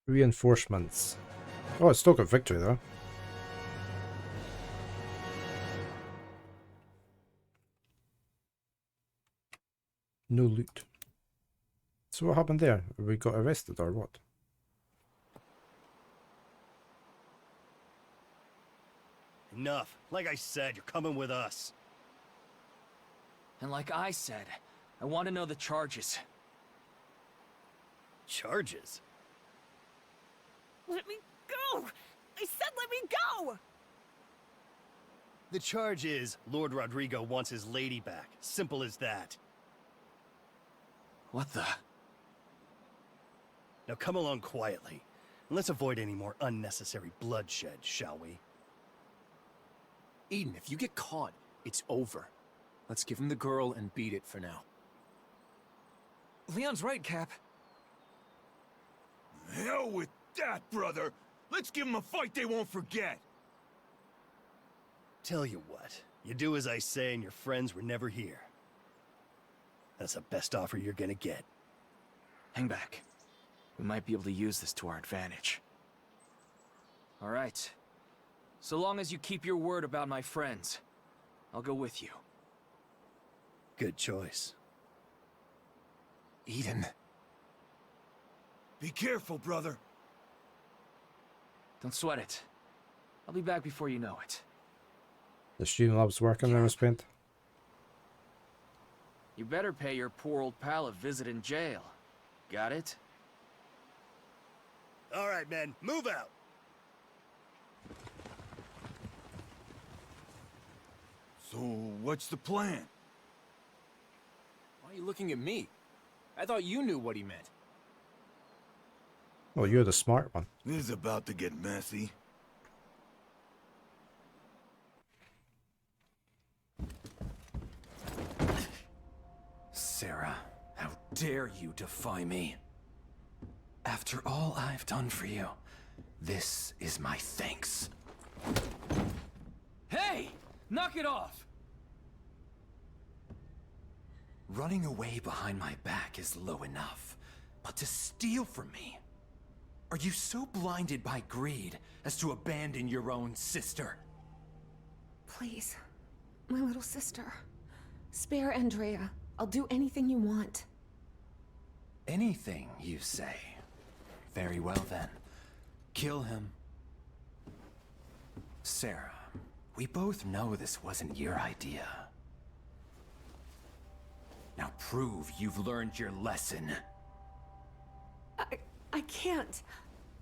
Reinforcements. Oh, it's still got victory though. No loot. So what happened there? We got arrested or what? Enough. Like I said, you're coming with us. And like I said, I want to know the charges. Charges? Let me go! I said let me go! The charge is, Lord Rodrigo wants his lady back. Simple as that. What the? Now come along quietly, and let's avoid any more unnecessary bloodshed, shall we? Eden, if you get caught, it's over. Let's give him the girl and beat it for now. Leon's right, Cap. Hell with that, brother. Let's give them a fight they won't forget. Tell you what, you do as I say and your friends were never here. That's the best offer you're gonna get. Hang back. We might be able to use this to our advantage. All right. So long as you keep your word about my friends, I'll go with you. Good choice. Eden. Be careful, brother. Don't sweat it. I'll be back before you know it. The Streamlabs working there, Spent. You better pay your poor old pal a visit in jail. Got it? All right, men, move out. So, what's the plan? Why are you looking at me? I thought you knew what he meant. Oh, you're the smart one. This is about to get messy. Sarah, how dare you defy me? After all I've done for you, this is my thanks. Hey! Knock it off! Running away behind my back is low enough, but to steal from me? Are you so blinded by greed as to abandon your own sister? Please, my little sister. Spare Andrea. I'll do anything you want. Anything, you say? Very well then. Kill him. Sarah, we both know this wasn't your idea. Now prove you've learned your lesson. I can't.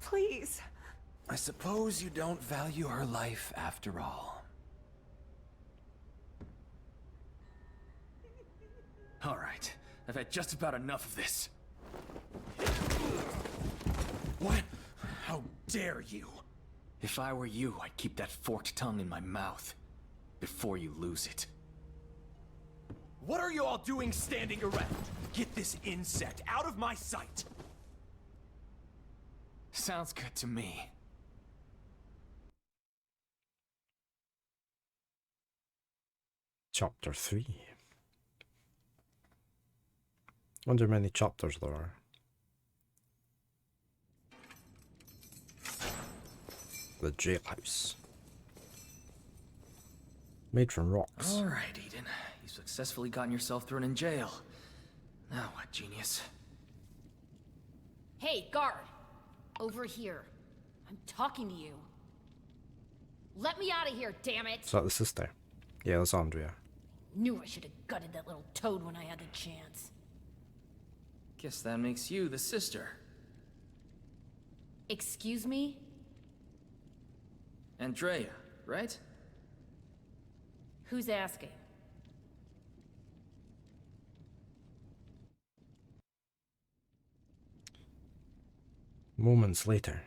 Please. I suppose you don't value her life after all. All right, I've had just about enough of this. What? How dare you? If I were you, I'd keep that forked tongue in my mouth before you lose it. What are you all doing standing around? Get this insect out of my sight! Sounds good to me. Chapter 3. Wonder how many chapters there are. The jailhouse. Made from rocks. All right, Eden. You've successfully gotten yourself thrown in jail. Now what, genius? Hey, guard! Over here. I'm talking to you. Let me out of here, damn it! Is that the sister? Yeah, that's Andrea. Knew I should have gutted that little toad when I had the chance. Guess that makes you the sister. Excuse me? Andrea, right? Who's asking? Moments later.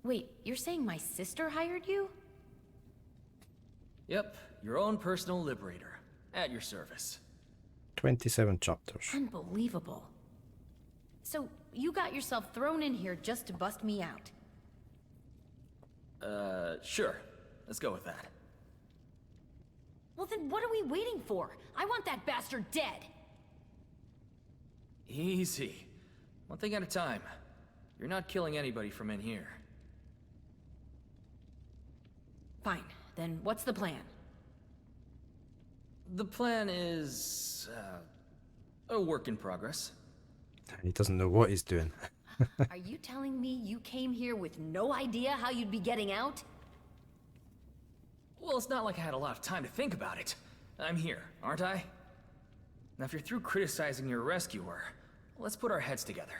Wait, you're saying my sister hired you? Yep, your own personal liberator. At your service. 27 chapters. Unbelievable. So, you got yourself thrown in here just to bust me out? Sure. Let's go with that. Well then what are we waiting for? I want that bastard dead! Easy. One thing at a time. You're not killing anybody from in here. Fine, then what's the plan? The plan is... a work in progress. He doesn't know what he's doing. Are you telling me you came here with no idea how you'd be getting out? Well, it's not like I had a lot of time to think about it. I'm here, aren't I? Now, if you're through criticizing your rescuer, let's put our heads together.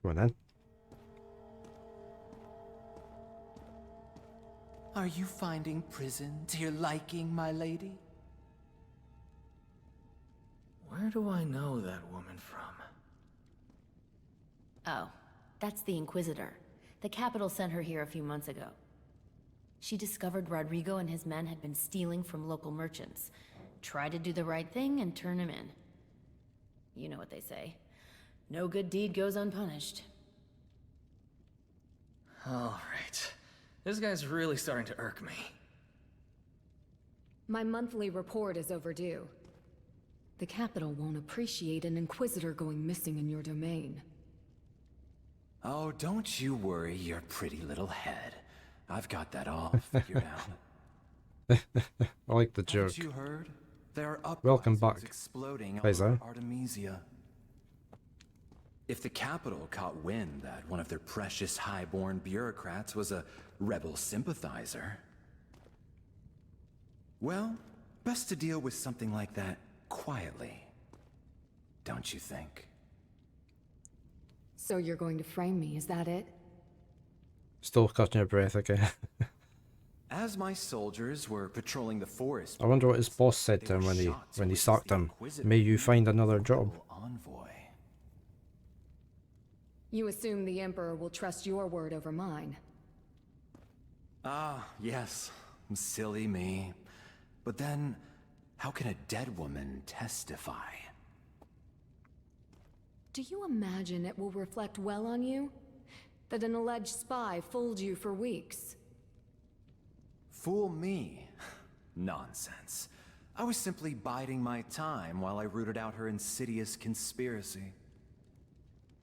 Come on then. Are you finding prison to your liking, my lady? Where do I know that woman from? Oh, that's the Inquisitor. The Capital sent her here a few months ago. She discovered Rodrigo and his men had been stealing from local merchants. Try to do the right thing and turn him in. You know what they say. No good deed goes unpunished. All right. This guy's really starting to irk me. My monthly report is overdue. The Capital won't appreciate an Inquisitor going missing in your domain. Oh, don't you worry your pretty little head. I've got that all figured out. I like the joke. Haven't you heard? There are Welcome uprisings back, exploding all Faisal. over Artemisia. If the capital caught wind that one of their precious highborn bureaucrats was a rebel sympathizer, well, best to deal with something like that quietly, don't you think? So you're going to frame me, is that it? Still catching your breath again. As my soldiers were patrolling the forest, I wonder what his boss said to him when he sacked him. May you find another job. envoy. You assume the Emperor will trust your word over mine. Ah, yes. Silly me. But then, how can a dead woman testify? Do you imagine it will reflect well on you? That an alleged spy fooled you for weeks? Fool me? Nonsense. I was simply biding my time while I rooted out her insidious conspiracy.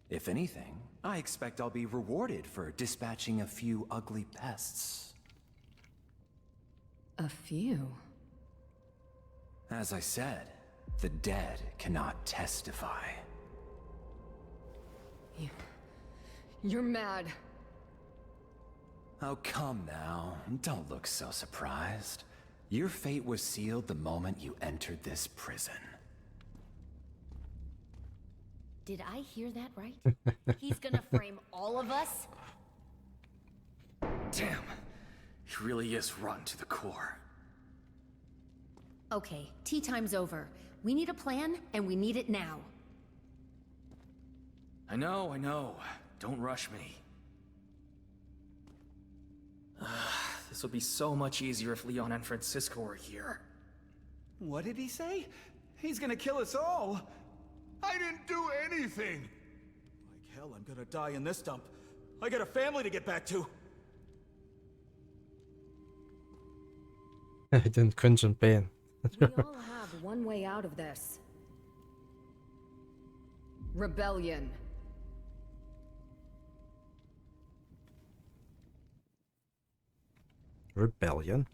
If anything, I expect I'll be rewarded for dispatching a few ugly pests. A few? As I said, the dead cannot testify. You're mad. Oh, come now. Don't look so surprised. Your fate was sealed the moment you entered this prison. Did I hear that right? He's gonna frame all of us? Damn. He really is rotten to the core. Okay, tea time's over. We need a plan, and we need it now. I know. Don't rush me. This would be so much easier if Leon and Francisco were here. What did he say? He's gonna kill us all. I didn't do anything. Like hell, I'm gonna die in this dump. I got a family to get back to. I didn't cringe in pain. We all have one way out of this. Rebellion. Rebellion?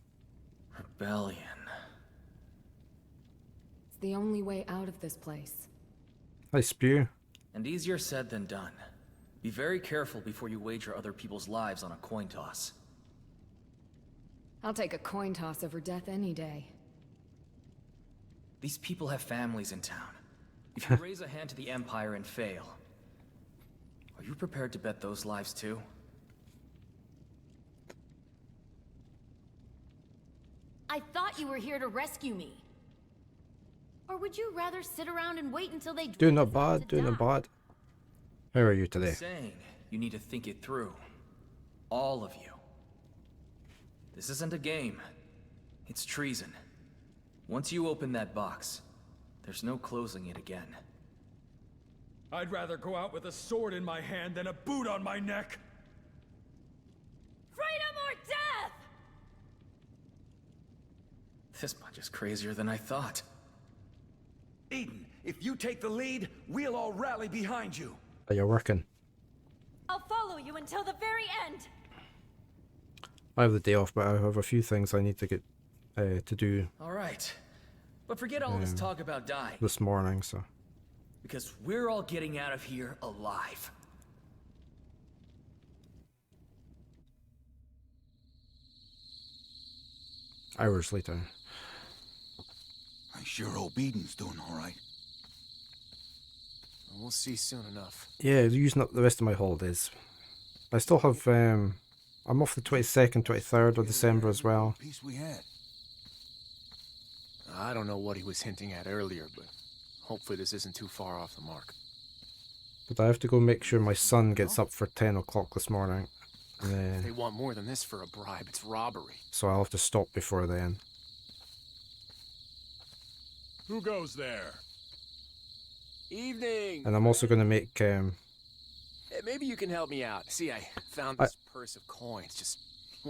Rebellion. It's the only way out of this place. I spew. And easier said than done. Be very careful before you wager other people's lives on a coin toss. I'll take a coin toss over death any day. These people have families in town. If you raise a hand to the Empire and fail, are you prepared to bet those lives too? I thought you were here to rescue me. Or would you rather sit around and wait until they Doing drag not us out bad, to doing not die? bad. How are you I'm today? saying you need to think it through. All of you. This isn't a game. It's treason. Once you open that box, there's no closing it again. I'd rather go out with a sword in my hand than a boot on my neck. Freedom or death! This bunch is crazier than I thought. Eden, if you take the lead, we'll all rally behind you. Are you working? I'll follow you until the very end. I have the day off, but I have a few things I need to get to do All right. But forget all this talk about dying, this morning, so. because we're all getting out of here alive. Hours later. I sure hope Eden's doing all right. We'll see soon enough. Yeah, using up the rest of my holidays. I still have, I'm off the 22nd, 23rd of December as well. Peace we had. I don't know what he was hinting at earlier, but hopefully this isn't too far off the mark. But I have to go make sure my son gets up for 10 o'clock this morning. They want more than this for a bribe. It's robbery. So I'll have to stop before then. Who goes there? Evening! And I'm also going to make, Hey, maybe you can help me out. See, I found this purse of coins just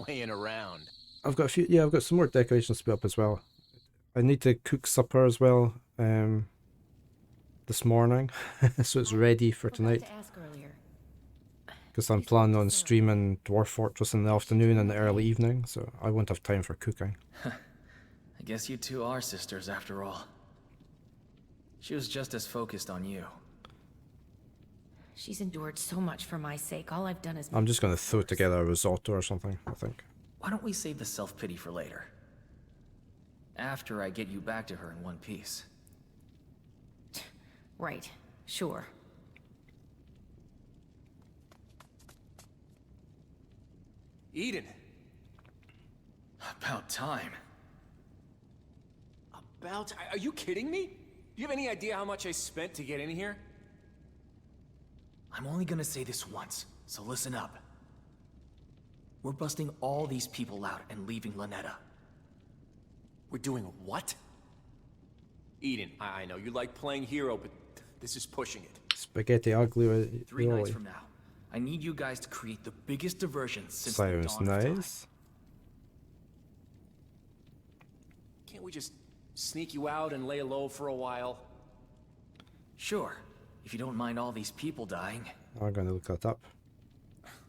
laying around. I've got a few, yeah, I've got some more decorations to put up as well. I need to cook supper as well, this morning, so it's ready for tonight. Forgot to ask earlier. Because I'm planning on streaming Dwarf Fortress in the afternoon and the early evening, so I won't have time for cooking. I guess you two are sisters after all. She was just as focused on you. She's endured so much for my sake. All I've done is... I'm just going to throw together a risotto or something, I think. Why don't we save the self-pity for later? After I get you back to her in one piece. Right. Sure. Eden. About time. About... Are you kidding me? Do you have any idea how much I spent to get in here? I'm only gonna say this once, so listen up. We're busting all these people out and leaving Lynetta. We're doing what? Eden, I know you like playing hero, but this is pushing it. Spaghetti ugly. 3 nights from now, I need you guys to create the biggest diversion since Sounds the dawn of time. nice. Can't we just sneak you out and lay low for a while? Sure, if you don't mind all these people dying. I'm going to look that up.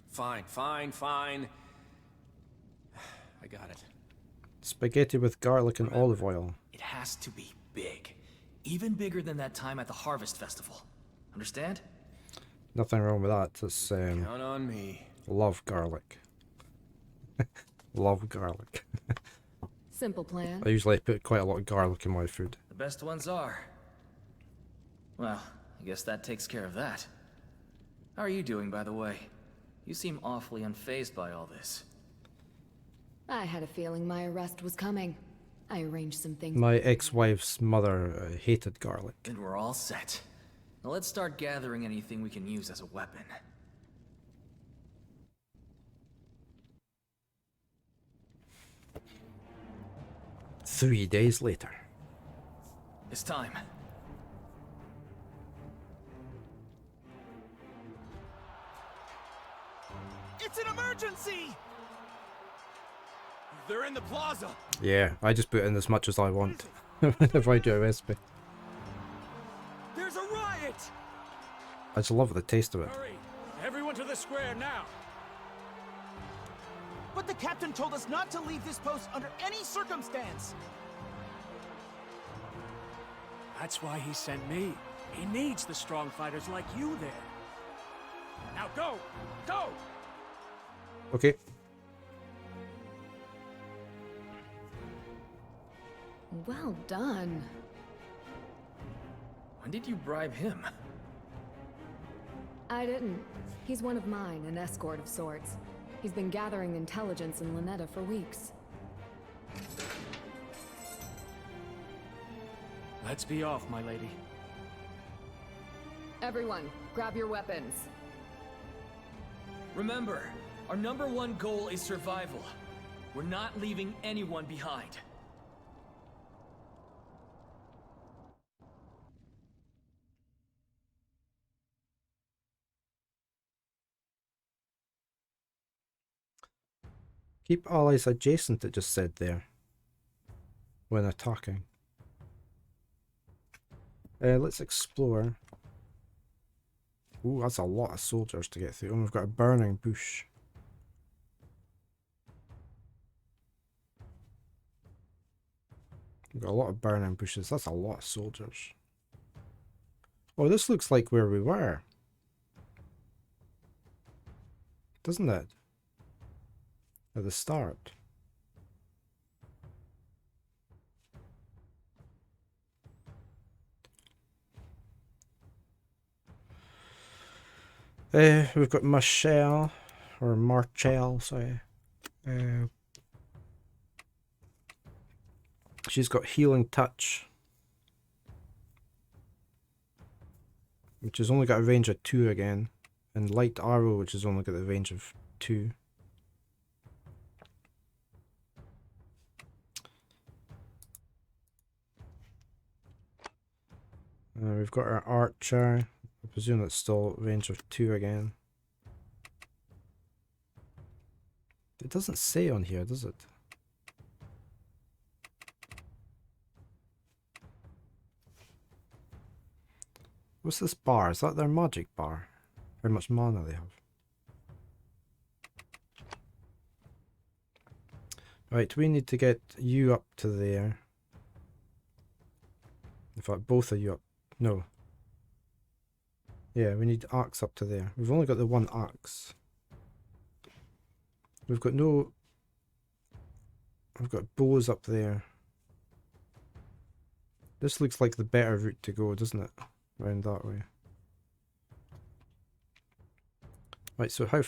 Fine, fine, fine. I got it. Spaghetti with garlic and olive oil. It has to be big. Even bigger than that time at the Harvest Festival. Understand? Nothing wrong with that. It's, Count on me. love garlic. Love garlic. Simple plan. I usually put quite a lot of garlic in my food. The best ones are. Well, I guess that takes care of that. How are you doing, by the way? You seem awfully unfazed by all this. I had a feeling my arrest was coming. I arranged some things. My ex-wife's mother hated garlic. Then we're all set. Now let's start gathering anything we can use as a weapon. Three days later. It's time. It's an emergency! They're in the plaza. Yeah, I just put in as much as I want whenever I do a recipe. There's a riot! I just love the taste of it. Hurry! Everyone to the square now! But the captain told us not to leave this post under any circumstance! That's why he sent me. He needs the strong fighters like you there. Now go! Go! Okay. Well done. When did you bribe him? I didn't. He's one of mine, an escort of sorts. He's been gathering intelligence in Lynetta for weeks. Let's be off, my lady. Everyone, grab your weapons. Remember, our #1 goal is survival. We're not leaving anyone behind. Keep allies adjacent, it just said there. When attacking. Let's explore. Ooh, that's a lot of soldiers to get through. And we've got a burning bush. We've got a lot of burning bushes. That's a lot of soldiers. Oh, this looks like where we were. Doesn't it? At the start. We've got Marshall, or Marchell, sorry. She's got Healing Touch, which has only got a range of 2 again, and Light Arrow, which has only got a range of 2. We've got our Archer. I presume that's still range of 2 again. It doesn't say on here, does it? What's this bar? Is that their magic bar? How much mana they have? Right, we need to get you up to there. In fact, both of you up. No. Yeah, we need axe up to there. We've only got the one axe. We've got no... We've got bows up there. This looks like the better route to go, doesn't it? Round that way. Right, so how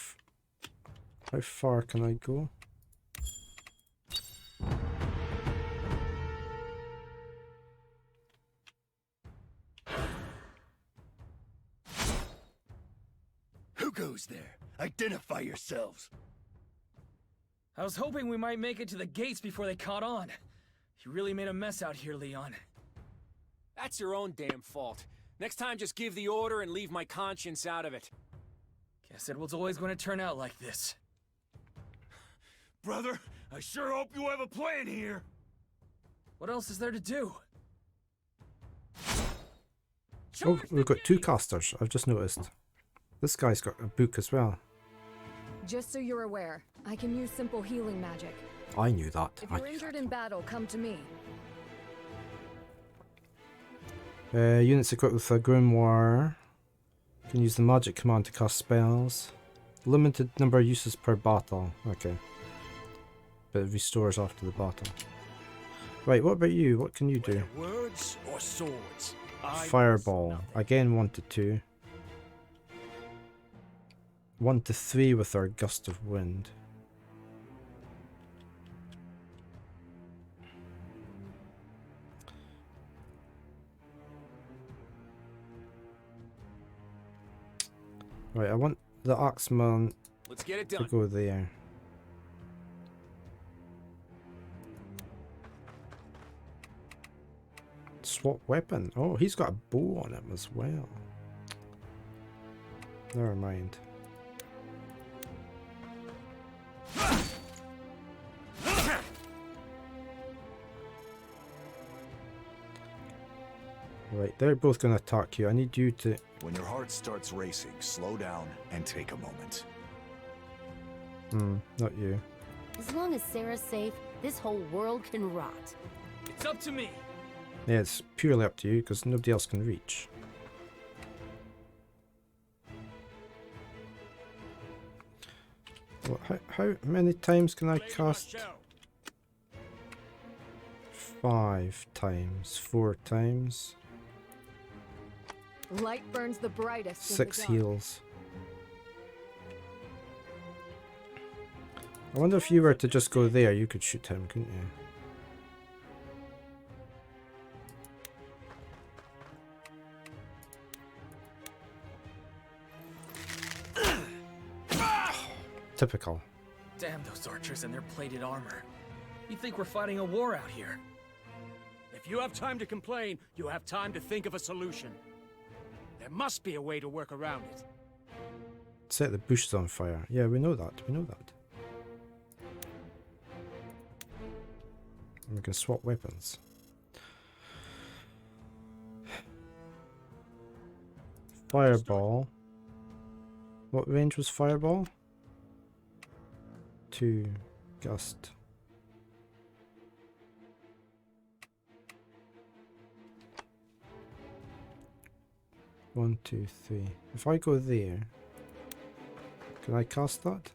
far can I go? Who goes there? Identify yourselves. I was hoping we might make it to the gates before they caught on. You really made a mess out here, Leon. That's your own damn fault. Next time, just give the order and leave my conscience out of it. Guess it was always going to turn out like this. Brother, I sure hope you have a plan here. What else is there to do? Oh, we've got two casters, I've just noticed. This guy's got a book as well. Just so you're aware, I can use simple healing magic. I knew that. If you're injured in battle, come to me. Units equipped with a grimoire can use the magic command to cast spells. Limited number of uses per battle. Okay. But it restores after the battle. Right, what about you? What can you do? Words or swords? Fireball. Again 1 to 2. 1 to 3 with our gust of wind. Right, I want the Axeman Let's get it to done. go there. Swap weapon. Oh, he's got a bow on him as well. Never mind. Right, they're both going to attack you. I need you to... When your heart starts racing, slow down and take a moment. Not you. As long as Sarah's safe, this whole world can rot. It's up to me. Yeah, it's purely up to you because nobody else can reach. Well, how many times can I cast? 5 times, 4 times. Light burns the brightest. 6 heals. I wonder if you were to just go there, you could shoot him, couldn't you? Typical. Damn those archers and their plated armor. You think we're fighting a war out here? If you have time to complain, you have time to think of a solution. There must be a way to work around it. Set the bushes on fire. Yeah, we know that. We know that. And we can swap weapons. Fireball. What range was Fireball? 2 gust. One, 2, 3. If I go there, can I cast that?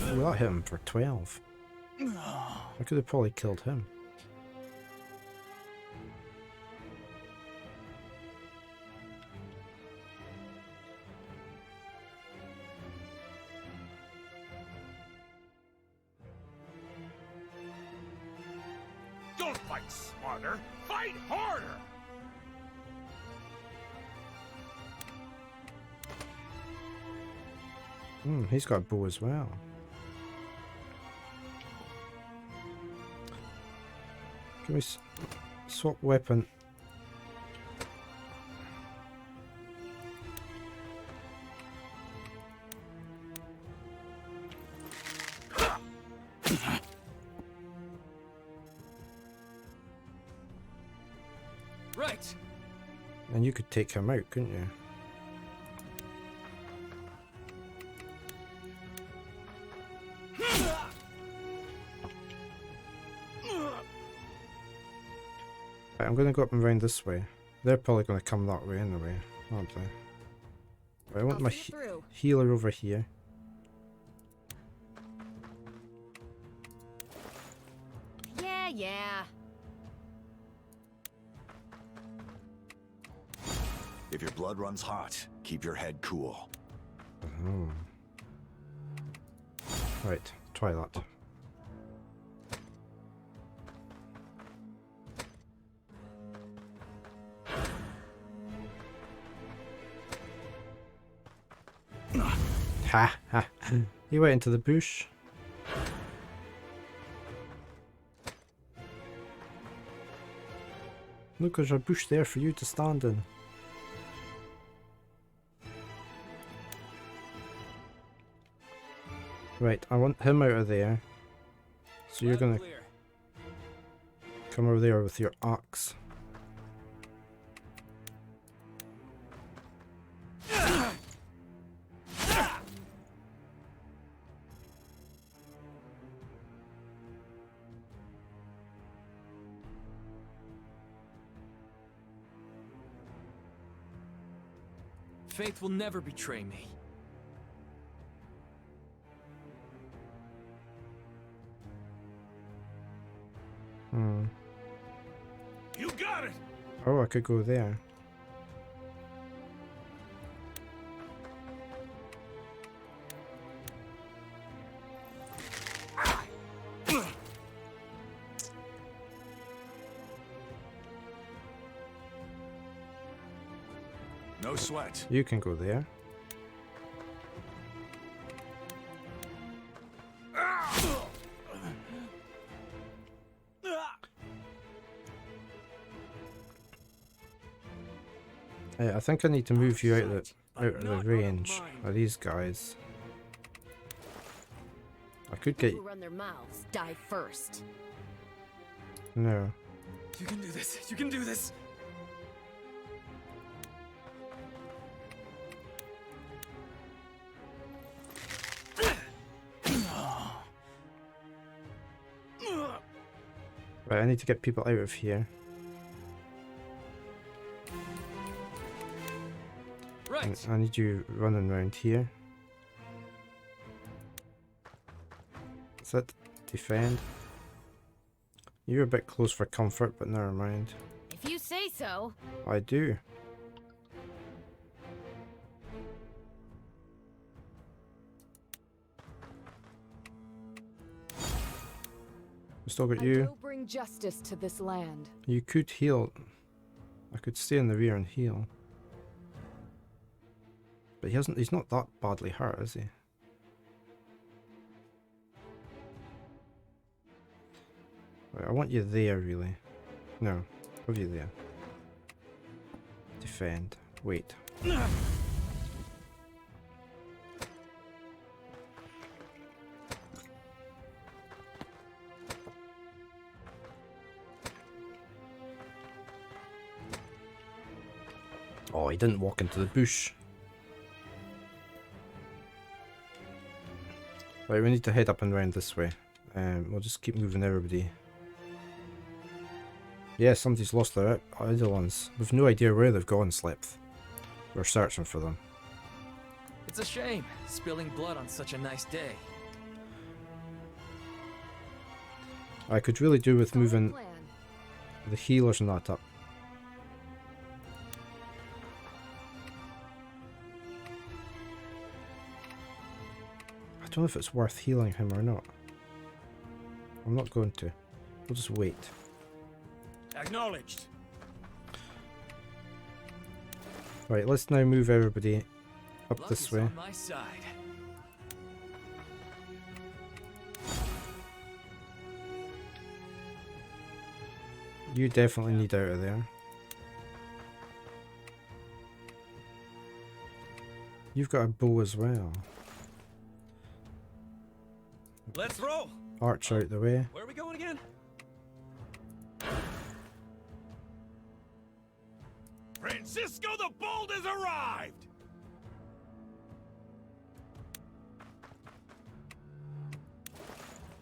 Oh, that hit him for 12. I could have probably killed him. Don't fight smarter, fight harder! He's got a bow as well. Can we swap weapon? Right. And you could take him out, couldn't you? Right, I'm gonna go up and round this way. They're probably gonna come that way anyway, aren't they? Right, I want my healer over here. Yeah. If your blood runs hot, keep your head cool. Oh. Right, try that. Ha ha. He went into the bush. Look, there's a bush there for you to stand in. Right, I want him out of there. So you're gonna come over there with your axe. Faith will never betray me. You got it! Oh, I could go there. No sweat. You can go there. I think I need to move you out of the range of these guys. I could get. Who run their mouths die first. No. You can do this. You can do this. Right, I need to get people out of here. Right. I need you running around here. That's it. Defend. You're a bit close for comfort, but never mind. If you say so. I do. We still got you. I will bring justice to this land. You could heal. I could stay in the rear and heal. But he's not that badly hurt, is he? Right, I want you there, really. No, have you there. Defend. Wait. Oh, he didn't walk into the bush. Right, we need to head up and round this way. We'll just keep moving everybody. Yeah, somebody's lost their Eidolons. We've no idea where they've gone, Slepth. We're searching for them. It's a shame, spilling blood on such a nice day. I could really do with moving the healers and that up. I don't know if it's worth healing him or not. I'm not going to. We'll just wait. Acknowledged. Right, let's now move everybody up Luck this is way. on my side. You definitely need out of there. You've got a bow as well. Let's roll. Arch out the way. Where are we going again? Cisco the Bold has arrived!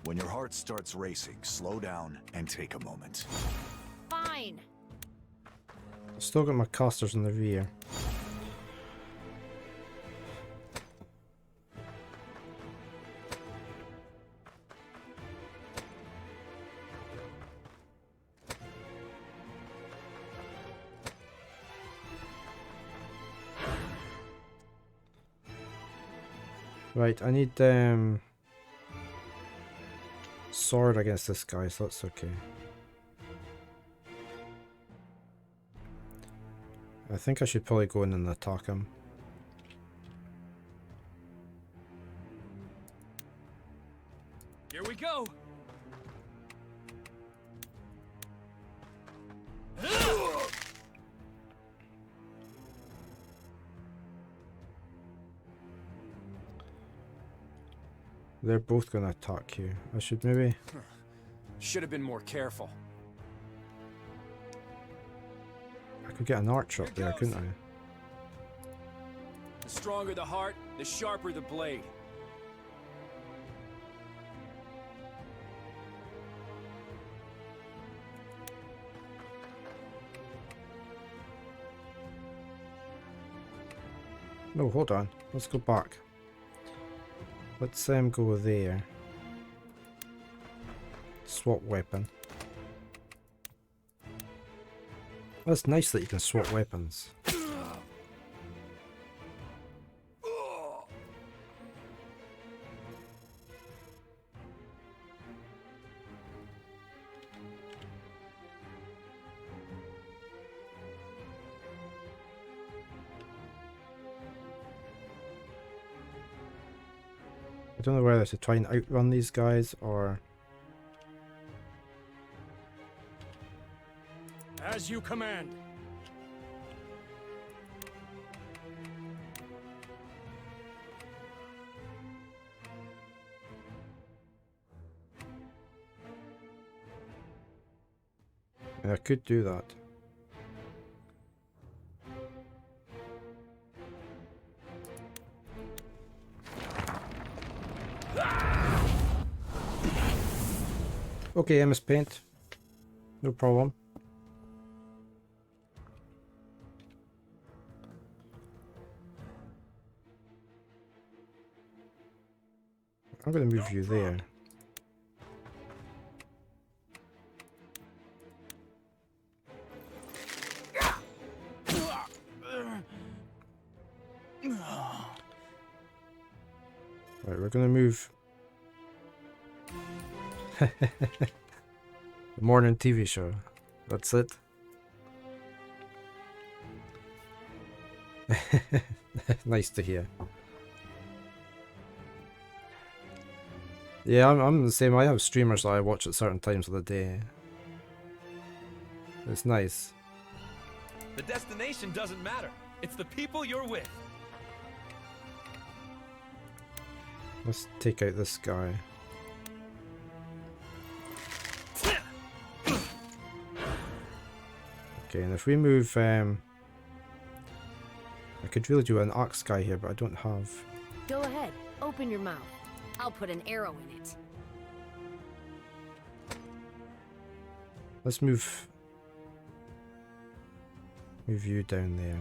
When your heart starts racing, slow down and take a moment. Fine. Still got my casters in the rear. Right, I need sword against this guy, so that's okay. I think I should probably go in and attack him. Here we go. They're both gonna attack you. I should maybe... Should have been more careful. I could get an archer up there, couldn't I? The stronger the heart, the sharper the blade. No, hold on. Let's go back. Let's go there. Swap weapon. That's nice that you can swap weapons. I don't know whether to try and outrun these guys or... As you command. Yeah, I could do that. Okay, MS Paint. No problem. I'm going to move you there. Right, we're going to move... The morning TV show. That's it. Nice to hear. Yeah, I'm the same. I have streamers that I watch at certain times of the day. It's nice. The destination doesn't matter. It's the people you're with. Let's take out this guy. Okay, and if we move, I could really do an axe guy here, but I don't have. Go ahead, open your mouth. I'll put an arrow in it. Let's move you down there.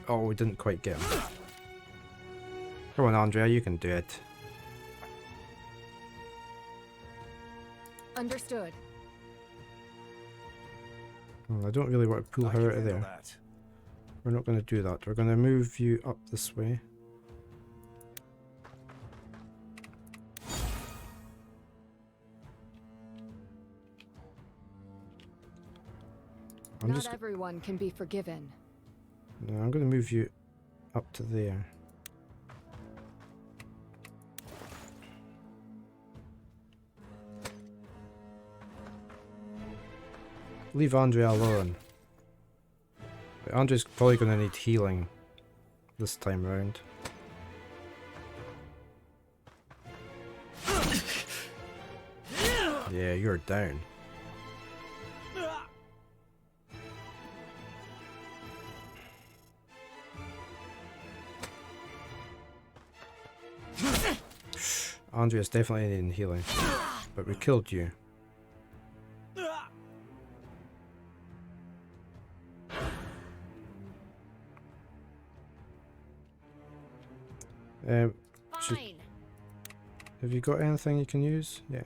Oh, we didn't quite get him. Come on, Andrea, you can do it. Understood. I don't really want to pull her out of there. We're not going to do that. We're going to move you up this way. Not everyone can be forgiven. No, I'm going to move you up to there. Leave Andrea alone. Andrea's probably going to need healing this time round. Yeah, you're down. Andrea's definitely needing healing, but we killed you. Fine. Have you got anything you can use? Yeah.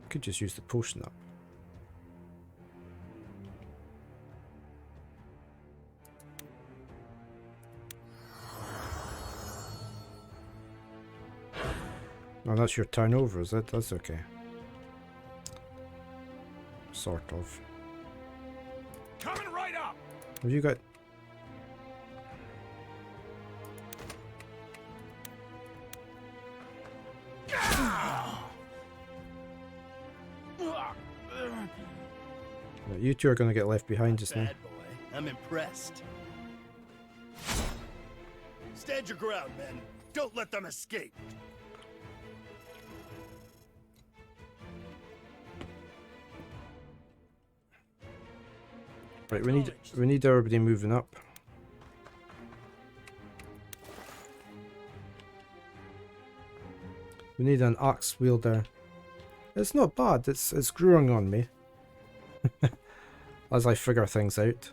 Could just use the potion up. Oh, that's your turnover, is it? That's okay. Sort of. Coming right up. Have you got... No, you two are going to get left behind just now. Bad boy. I'm impressed. Stand your ground, men. Don't let them escape. Right, we need everybody moving up. We need an axe wielder. It's not bad. It's growing on me as I figure things out.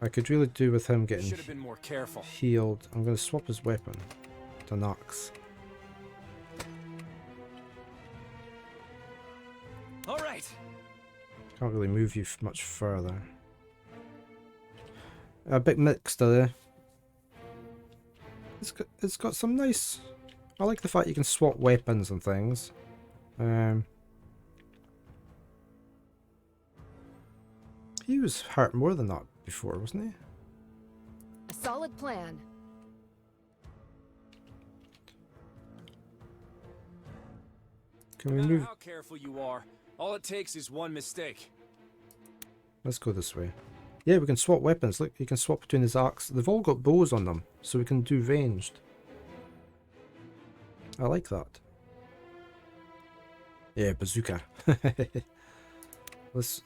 I could really do with him getting Should have been more careful. healed. I'm going to swap his weapon to an axe. All right. Can't really move you much further. A bit mixed there. It's got some nice... I like the fact you can swap weapons and things. He was hurt more than that before, wasn't he? A solid plan. Can we No matter move? how careful you are, all it takes is one mistake. Let's go this way. Yeah, we can swap weapons. Look, you can swap between his axe. They've all got bows on them, so we can do ranged. I like that. Yeah, bazooka. Let's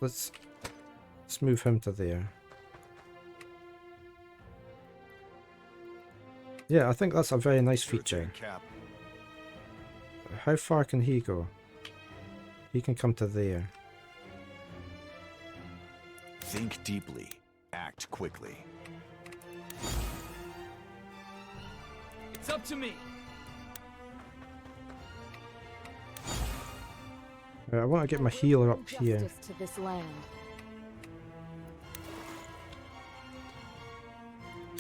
move him to there. Yeah, I think that's a very nice feature. How far can he go? He can come to there. Think deeply. Act quickly. It's up to me. I want to get my healer up here. Justice to this land.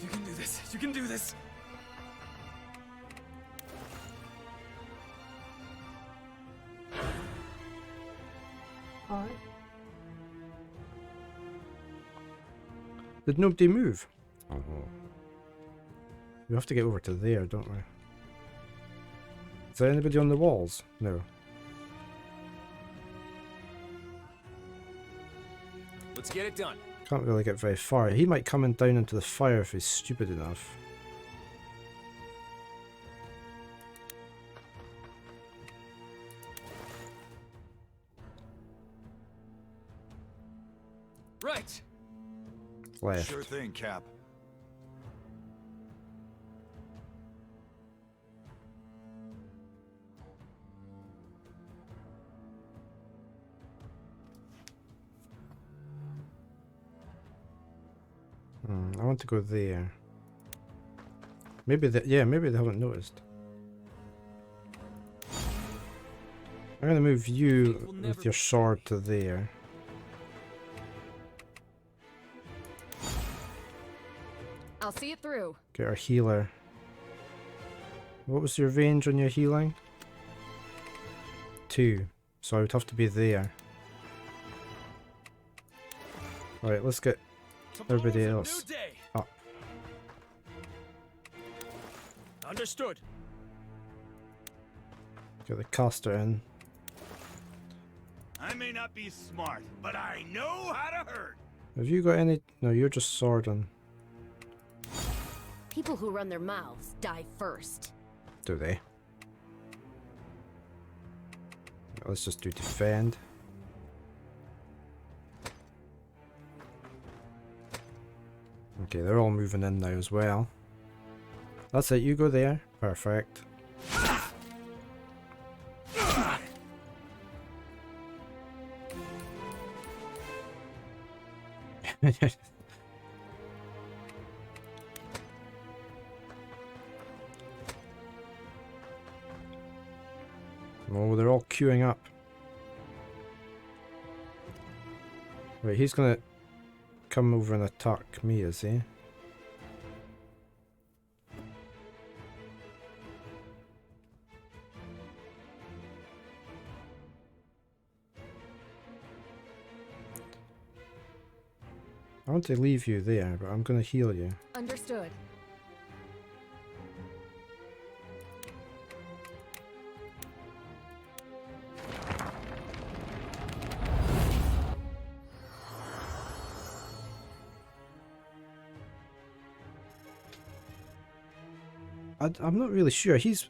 You can do this. You can do this. Did nobody move? Oh. We have to get over to there, don't we? Is there anybody on the walls? No. Let's get it done. Can't really get very far. He might come in down into the fire if he's stupid enough. Right. Left. Sure thing, Cap. I want to go there. Maybe maybe they haven't noticed. I'm gonna move you with your sword to there. I'll see it through. Get our healer. What was your range on your healing? 2. So I would have to be there. Alright, let's get everybody else up. Understood. Get the caster in. I may not be smart, but I know how to hurt. Have you got any? No, you're just sword on. People who run their mouths die first. Do they? Let's just do defend. Okay, they're all moving in now as well. That's it, you go there. Perfect. Oh, they're all queuing up. Wait, he's gonna come over and attack me, is he? I want to leave you there, but I'm gonna heal you. Understood. I'm not really sure. He's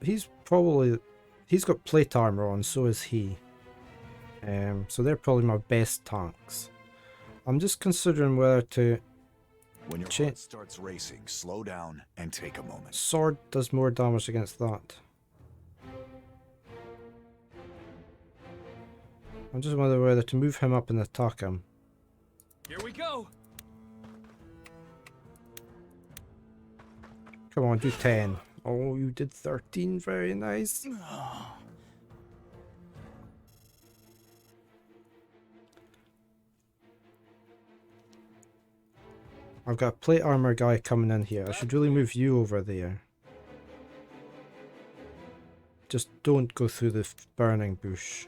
got plate armor on, so is he. So they're probably my best tanks. I'm just considering whether to. When your heart starts racing, slow down and take a moment. Sword does more damage against that. I'm just wondering whether to move him up and attack him. Here we go. Come on, do 10. Oh, you did 13. Very nice. I've got a plate armor guy coming in here. I should really move you over there. Just don't go through the burning bush.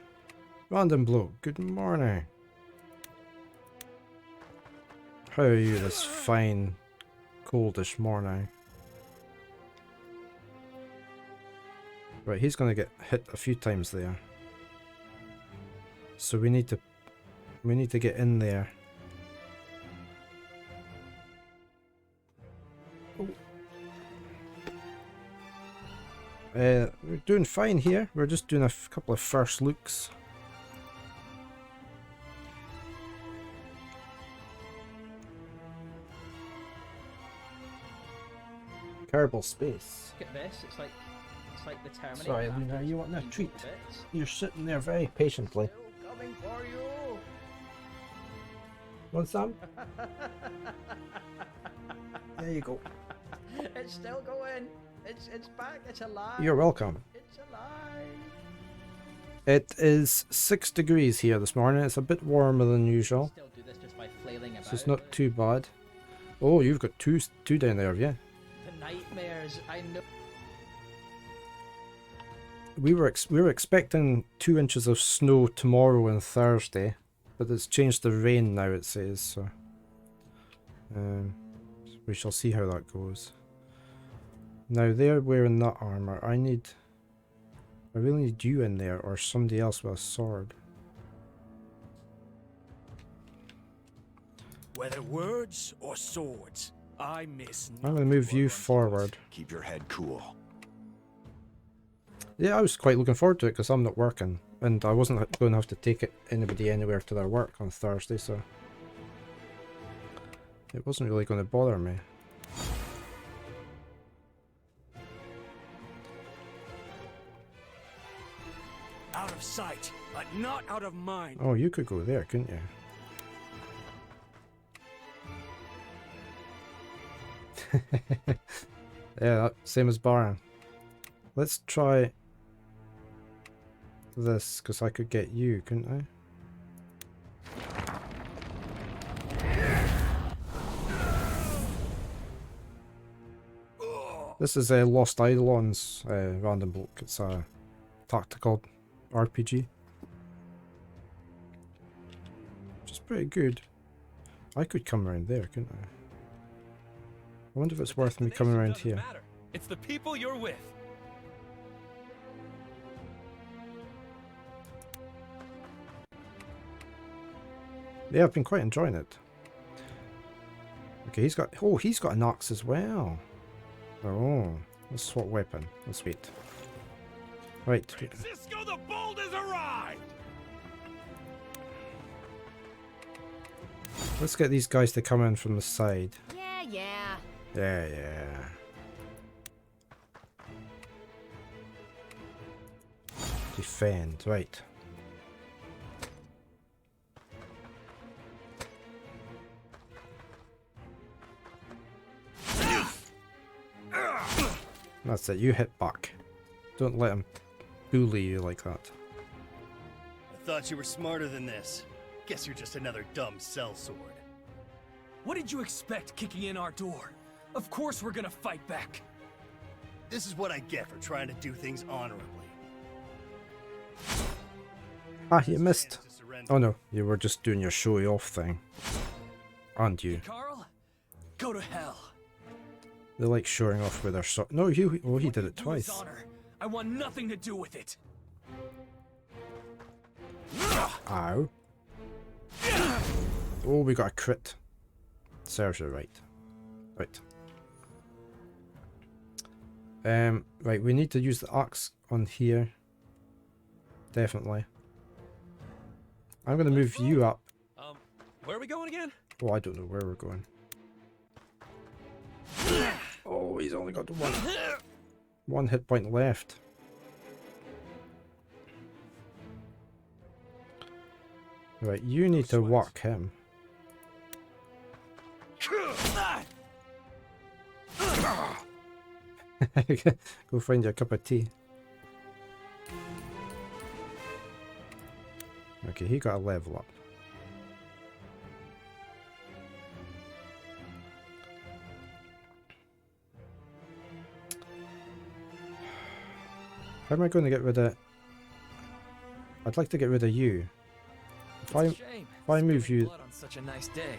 Random bloke, good morning. How are you this fine, coldish morning? Right, he's gonna get hit a few times there. So we need to get in there. We're doing fine here. We're just doing a couple of first looks. Kerbal space. Look at this. It's like the Terminator. Sorry, Luna, you want a treat? You're sitting there very patiently. Coming for you. Want some? There you go. It's still going. It's back. It's alive. You're welcome. It's alive. It is 6 degrees here this morning. It's a bit warmer than usual. Still do this just by flailing about. So it's not too bad. Oh, you've got two down there, have you? The nightmares. I know. We were expecting 2 inches of snow tomorrow and Thursday, but it's changed to rain now, it says, so we shall see how that goes. Now they're wearing that armor. I really need you in there, or somebody else with a sword. Whether words or swords, I miss I'm going to move you forward. Keep your head cool. Yeah, I was quite looking forward to it because I'm not working, and I wasn't going to have to take anybody anywhere to their work on Thursday, so it wasn't really going to bother me. out of sight, but not out of mind. Oh, you could go there, couldn't you? Yeah, same as Baron. Let's try this, because I could get you, couldn't I? This is a Lost Eidolons random book. It's a tactical RPG. Which is pretty good. I could come around there, couldn't I? I wonder if it's worth me coming around here. It's the people you're with. Yeah, I've been quite enjoying it. Okay, he's got an axe as well. Oh, let's swap weapon. Let's wait. Right. Francisco the Bold has arrived! Let's get these guys to come in from the side. Yeah. Yeah. Defend, right. That's it, you hit back. Don't let him bully you like that. I thought you were smarter than this. Guess you're just another dumb sellsword. What did you expect kicking in our door? Of course we're gonna fight back. This is what I get for trying to do things honorably. Ah, you missed. Oh no, you were just doing your showy off thing. Aren't you? Carl, go to hell. They like showing off with their sword. No, he did it twice. Honor. I want nothing to do with it. Ow. Oh, we got a crit. Serves you right. Right. Right, we need to use the axe on here. Definitely. I'm gonna move you up. Where are we going again? Oh, I don't know where we're going. Oh, he's only got one hit point left. Right, you need to work him. Go find you a cup of tea. Okay, he got a level up. How am I going to get rid of... I'd like to get rid of you. If I move you, on such a nice day.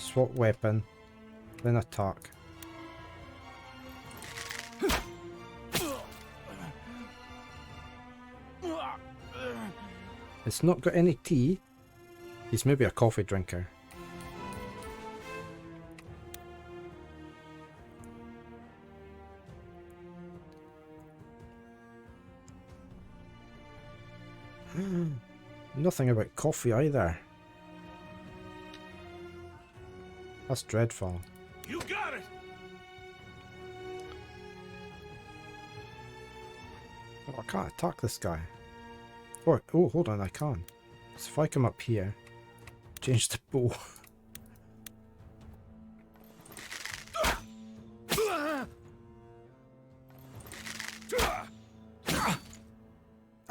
swap weapon, then attack. It's not got any tea. He's maybe a coffee drinker. Nothing about coffee either. That's dreadful. You got it. Oh, I can't attack this guy. Oh, hold on, I can. So if I come up here, change the bow.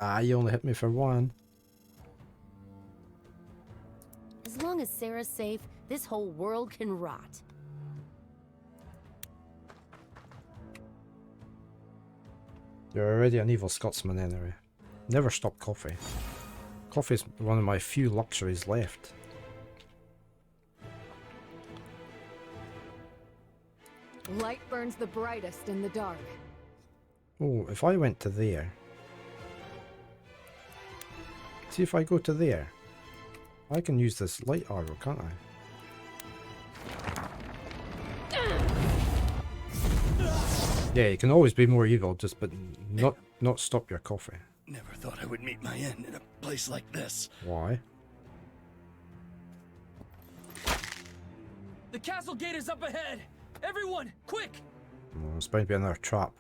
Ah, you only hit me for one. As long as Sarah's safe, this whole world can rot. You're already an evil Scotsman anyway. Never stop coffee. Coffee's one of my few luxuries left. Light burns the brightest in the dark. Oh, if I went to there... See if I go to there. I can use this light arrow, can't I? Yeah, you can always be more evil, but not stop your coffee. Never thought I would meet my end in a place like this. Why? The castle gate is up ahead. Everyone, quick! Oh, it's bound to be another trap.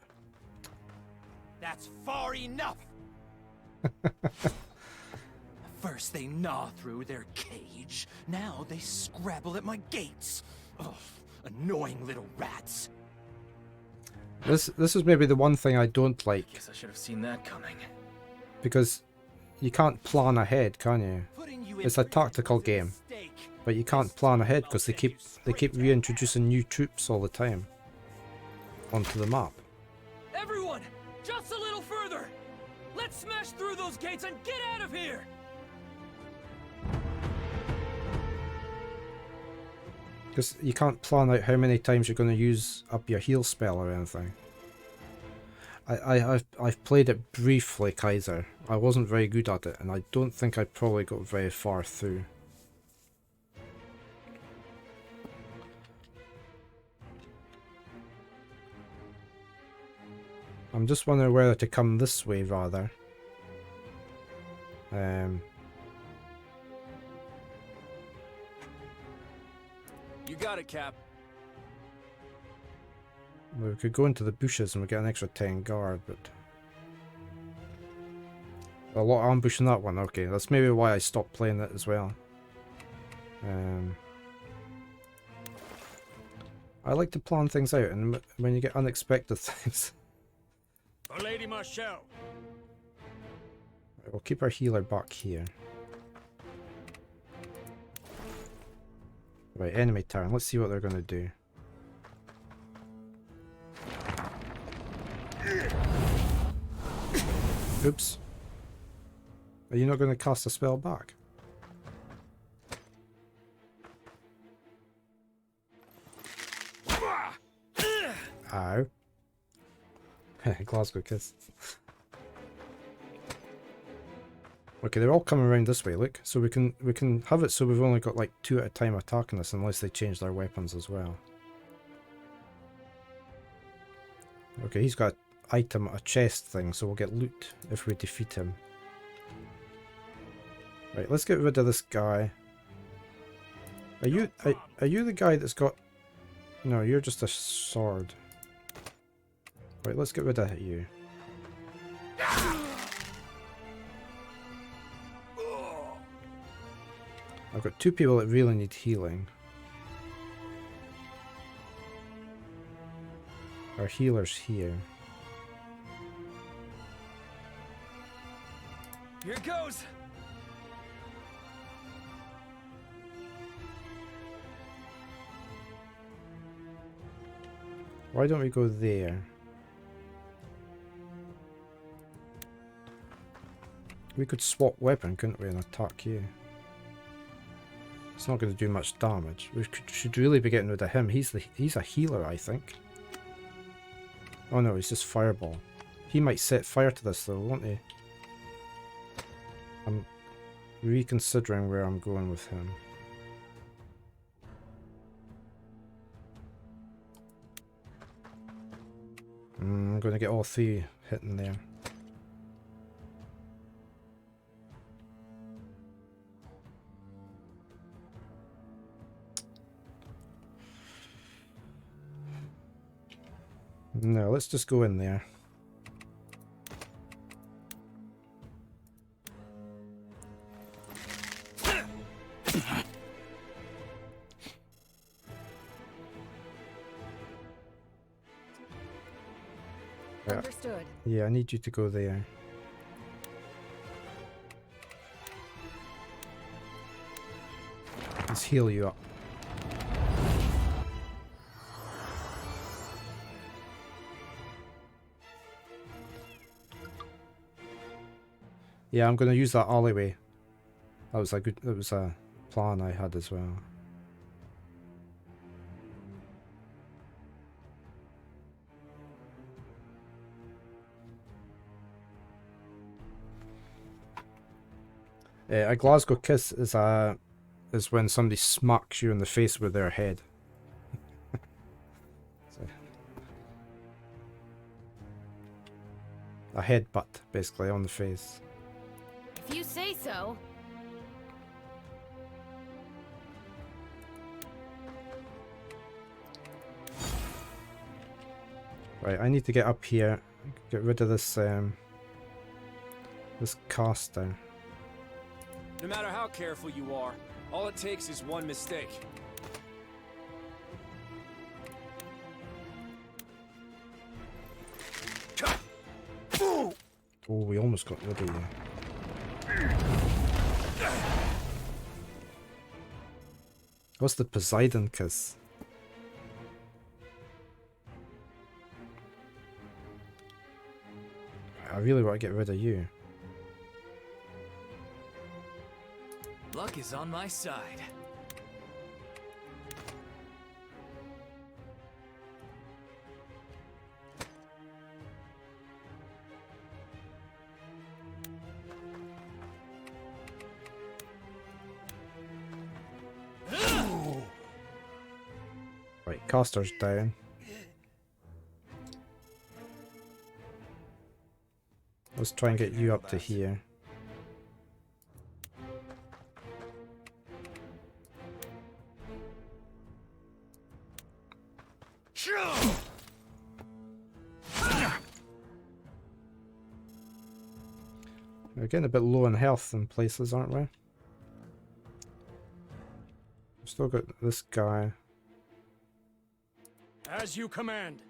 That's far enough! First they gnaw through their cage, now they scrabble at my gates. Ugh, annoying little rats. This is maybe the one thing I don't like. Guess I should have seen that coming. Because you can't plan ahead, can you? It's a tactical game, but you can't plan ahead because they keep reintroducing new troops all the time onto the map. Everyone, just a little further. Let's smash through those gates and get out of here. Because you can't plan out how many times you're going to use up your heal spell or anything. I've played it briefly, Kaiser. I wasn't very good at it, and I don't think I probably got very far through. I'm just wondering whether to come this way rather. You got it, Cap. We could go into the bushes and we get an extra 10 guard, but a lot of ambush in that one. Okay, that's maybe why I stopped playing it as well. I like to plan things out, and when you get unexpected things. For Lady Marshall. We'll keep our healer back here. Right, enemy turn. Let's see what they're going to do. Oops. Are you not going to cast a spell back? Ow. Glasgow kiss. Okay, they're all coming around this way, look. So we can have it so we've only got like 2 at a time attacking us unless they change their weapons as well. Okay, he's got item, a chest thing, so we'll get loot if we defeat him. Right, let's get rid of this guy. Are you the guy that's got... No, you're just a sword. Right, let's get rid of you. I've got 2 people that really need healing. Our healer's here. Here it goes. Why don't we go there? We could swap weapon, couldn't we, and attack you? It's not going to do much damage. We should really be getting rid of him. He's a healer, I think. Oh no, he's just fireball. He might set fire to this though, won't he? I'm reconsidering where I'm going with him. I'm going to get all 3 hitting there. No, let's just go in there. Understood. Yeah, I need you to go there. Let's heal you up. Yeah, I'm going to use that alleyway. That was a plan I had as well. A Glasgow kiss is when somebody smacks you in the face with their head. So, a headbutt, basically, on the face. If you say so. Right, I need to get up here, get rid of this this caster. No matter how careful you are, all it takes is one mistake. Oh, we almost got rid of you. What's the Poseidon kiss? I really want to get rid of you. Luck is on my side. Right, caster's down. Let's try and get you up to here. We're getting a bit low in health in places, aren't we? We've still got this guy. As you command.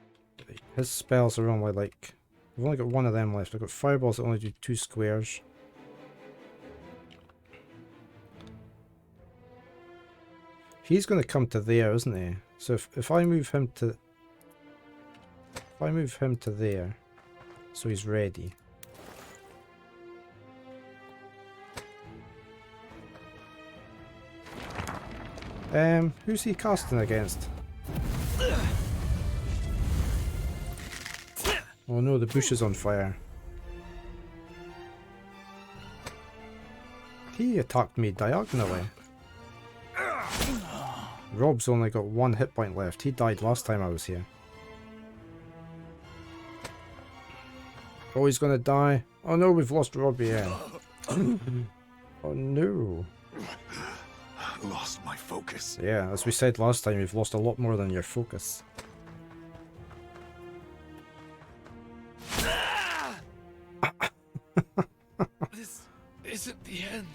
His spells are only like... We've only got one of them left. I've got fireballs that only do 2 squares. He's going to come to there, isn't he? So if I move him to... If I move him to there, so he's ready. Who's he casting against? Oh no, the bush is on fire. He attacked me diagonally. Rob's only got 1 hit point left. He died last time I was here. Oh, he's gonna die. Oh no, we've lost Robbie again. Oh no. Lost my focus. Yeah, as we said last time, you've lost a lot more than your focus. This isn't the end.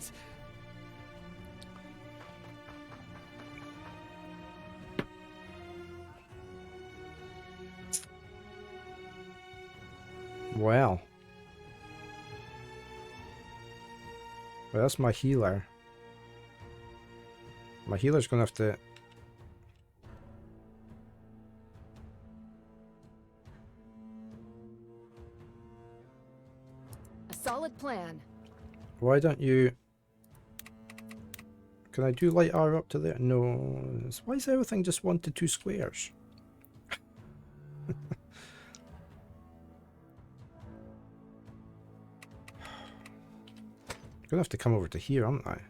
Well, that's my healer. My healer's gonna have to... A solid plan. Why don't you... Can I do light arrow up to there? No. Why is everything just 1 to 2 squares? I'm gonna have to come over to here, aren't I?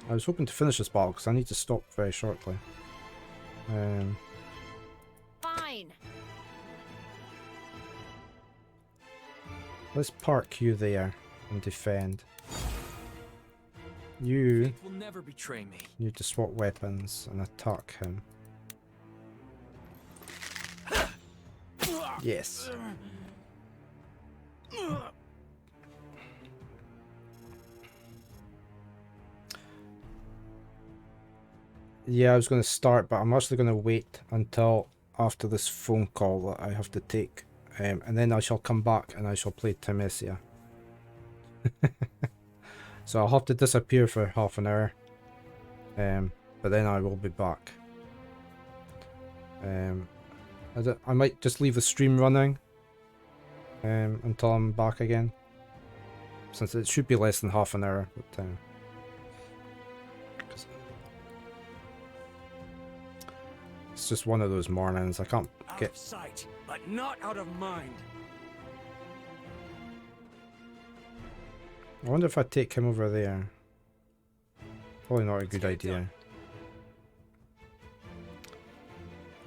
I was hoping to finish this battle because I need to stop very shortly. Fine. Let's park you there and defend. You will never betray me. Need to swap weapons and attack him. Yes. Yeah, I was going to start, but I'm actually going to wait until after this phone call that I have to take. And then I shall come back and I shall play Timesia. So I'll have to disappear for half an hour. But then I will be back. I might just leave the stream running until I'm back again. Since it should be less than half an hour. But, it's just one of those mornings. I can't get... Out of sight, but not out of mind. I wonder if I take him over there. Probably not a good idea.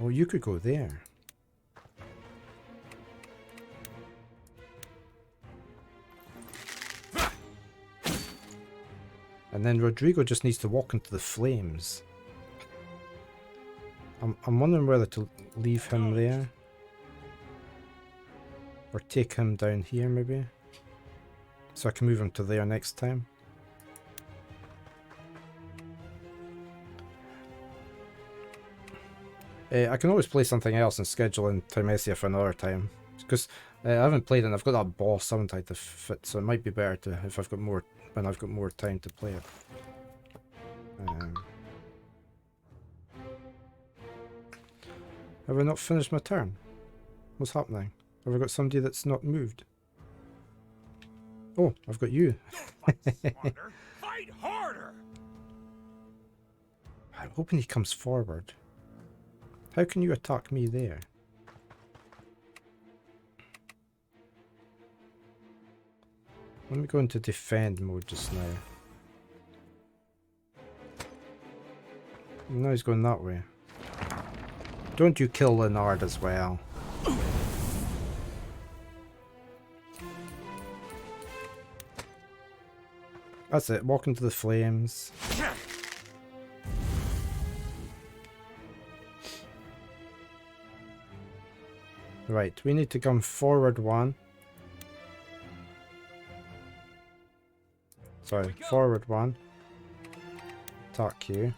Oh, you could go there. And then Rodrigo just needs to walk into the flames. I'm wondering whether to leave him there. Or take him down here maybe. So I can move him to there next time. I can always play something else and schedule in Timesia for another time. Because I haven't played it and I've got that boss, haven't I, to fit, so it might be better to if I've got more when I've got more time to play it. Have I not finished my turn? What's happening? Have I got somebody that's not moved? Oh, I've got you. Fight harder! I'm hoping he comes forward. How can you attack me there? Let me go into defend mode just now. No, he's going that way. Don't you kill Leonard as well. That's it, walk into the flames. Right, we need to come forward one. Sorry, forward one. Attack you.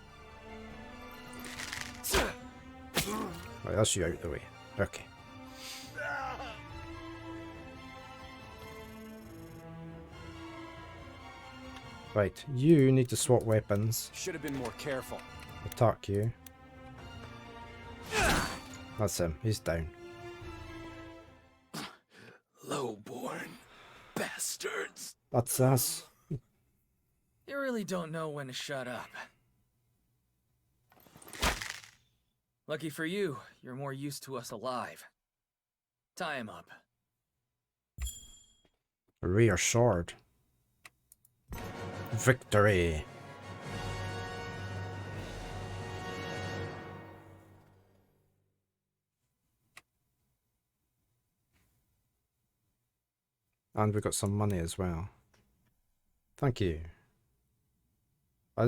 Right, that's you out of the way. Okay. Right, you need to swap weapons. Should have been more careful. Attack you. That's him, he's down. Lowborn bastards. That's us. You really don't know when to shut up. Lucky for you, you're more used to us alive. Tie him up. Rear sword. Victory. And we got some money as well. Thank you. I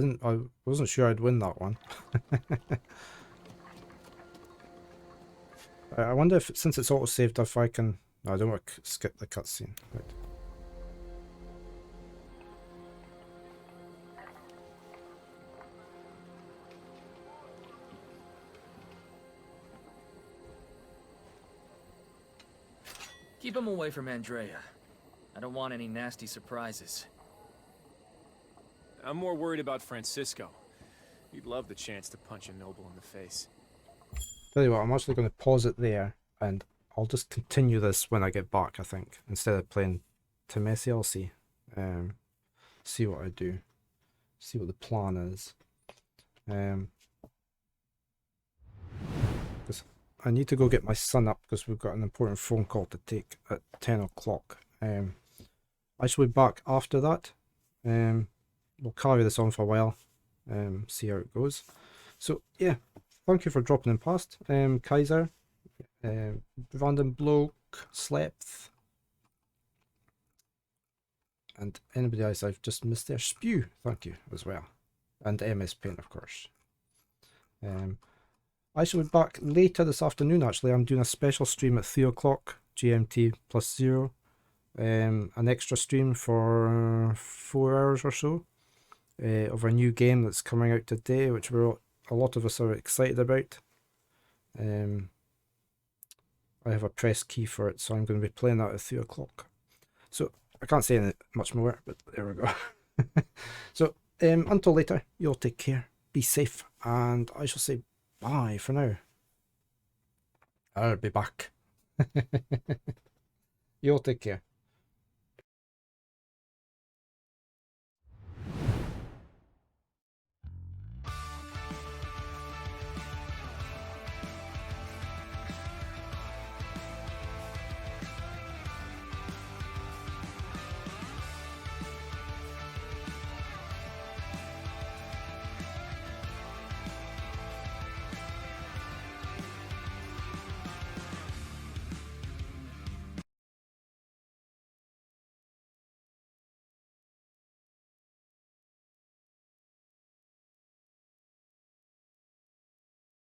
wasn't sure I'd win that one. I wonder if, since it's auto-saved, if I can... No, I don't want to skip the cutscene. Right. Keep him away from Andrea. I don't want any nasty surprises. I'm more worried about Francisco. He'd love the chance to punch a noble in the face. Tell you what, I'm actually going to pause it there, and I'll just continue this when I get back, I think, instead of playing Temesi. I'll see. See what I do. See what the plan is. Because I need to go get my son up, because we've got an important phone call to take at 10 o'clock. I shall be back after that. We'll carry this on for a while. See how it goes. So, yeah. Thank you for dropping in past, Kaiser, Random Bloke, Slepth, and anybody else I've just missed there. Spew, thank you as well, and MS Paint, of course. I shall be back later this afternoon. Actually, I'm doing a special stream at 3 o'clock GMT +0, an extra stream for 4 hours or so of a new game that's coming out today, which a lot of us are excited about. I have a press key for it, so I'm going to be playing that at 3 o'clock. So I can't say any much more, but there we go. So until later, you all take care, be safe, and I shall say bye for now. I'll be back. You all take care.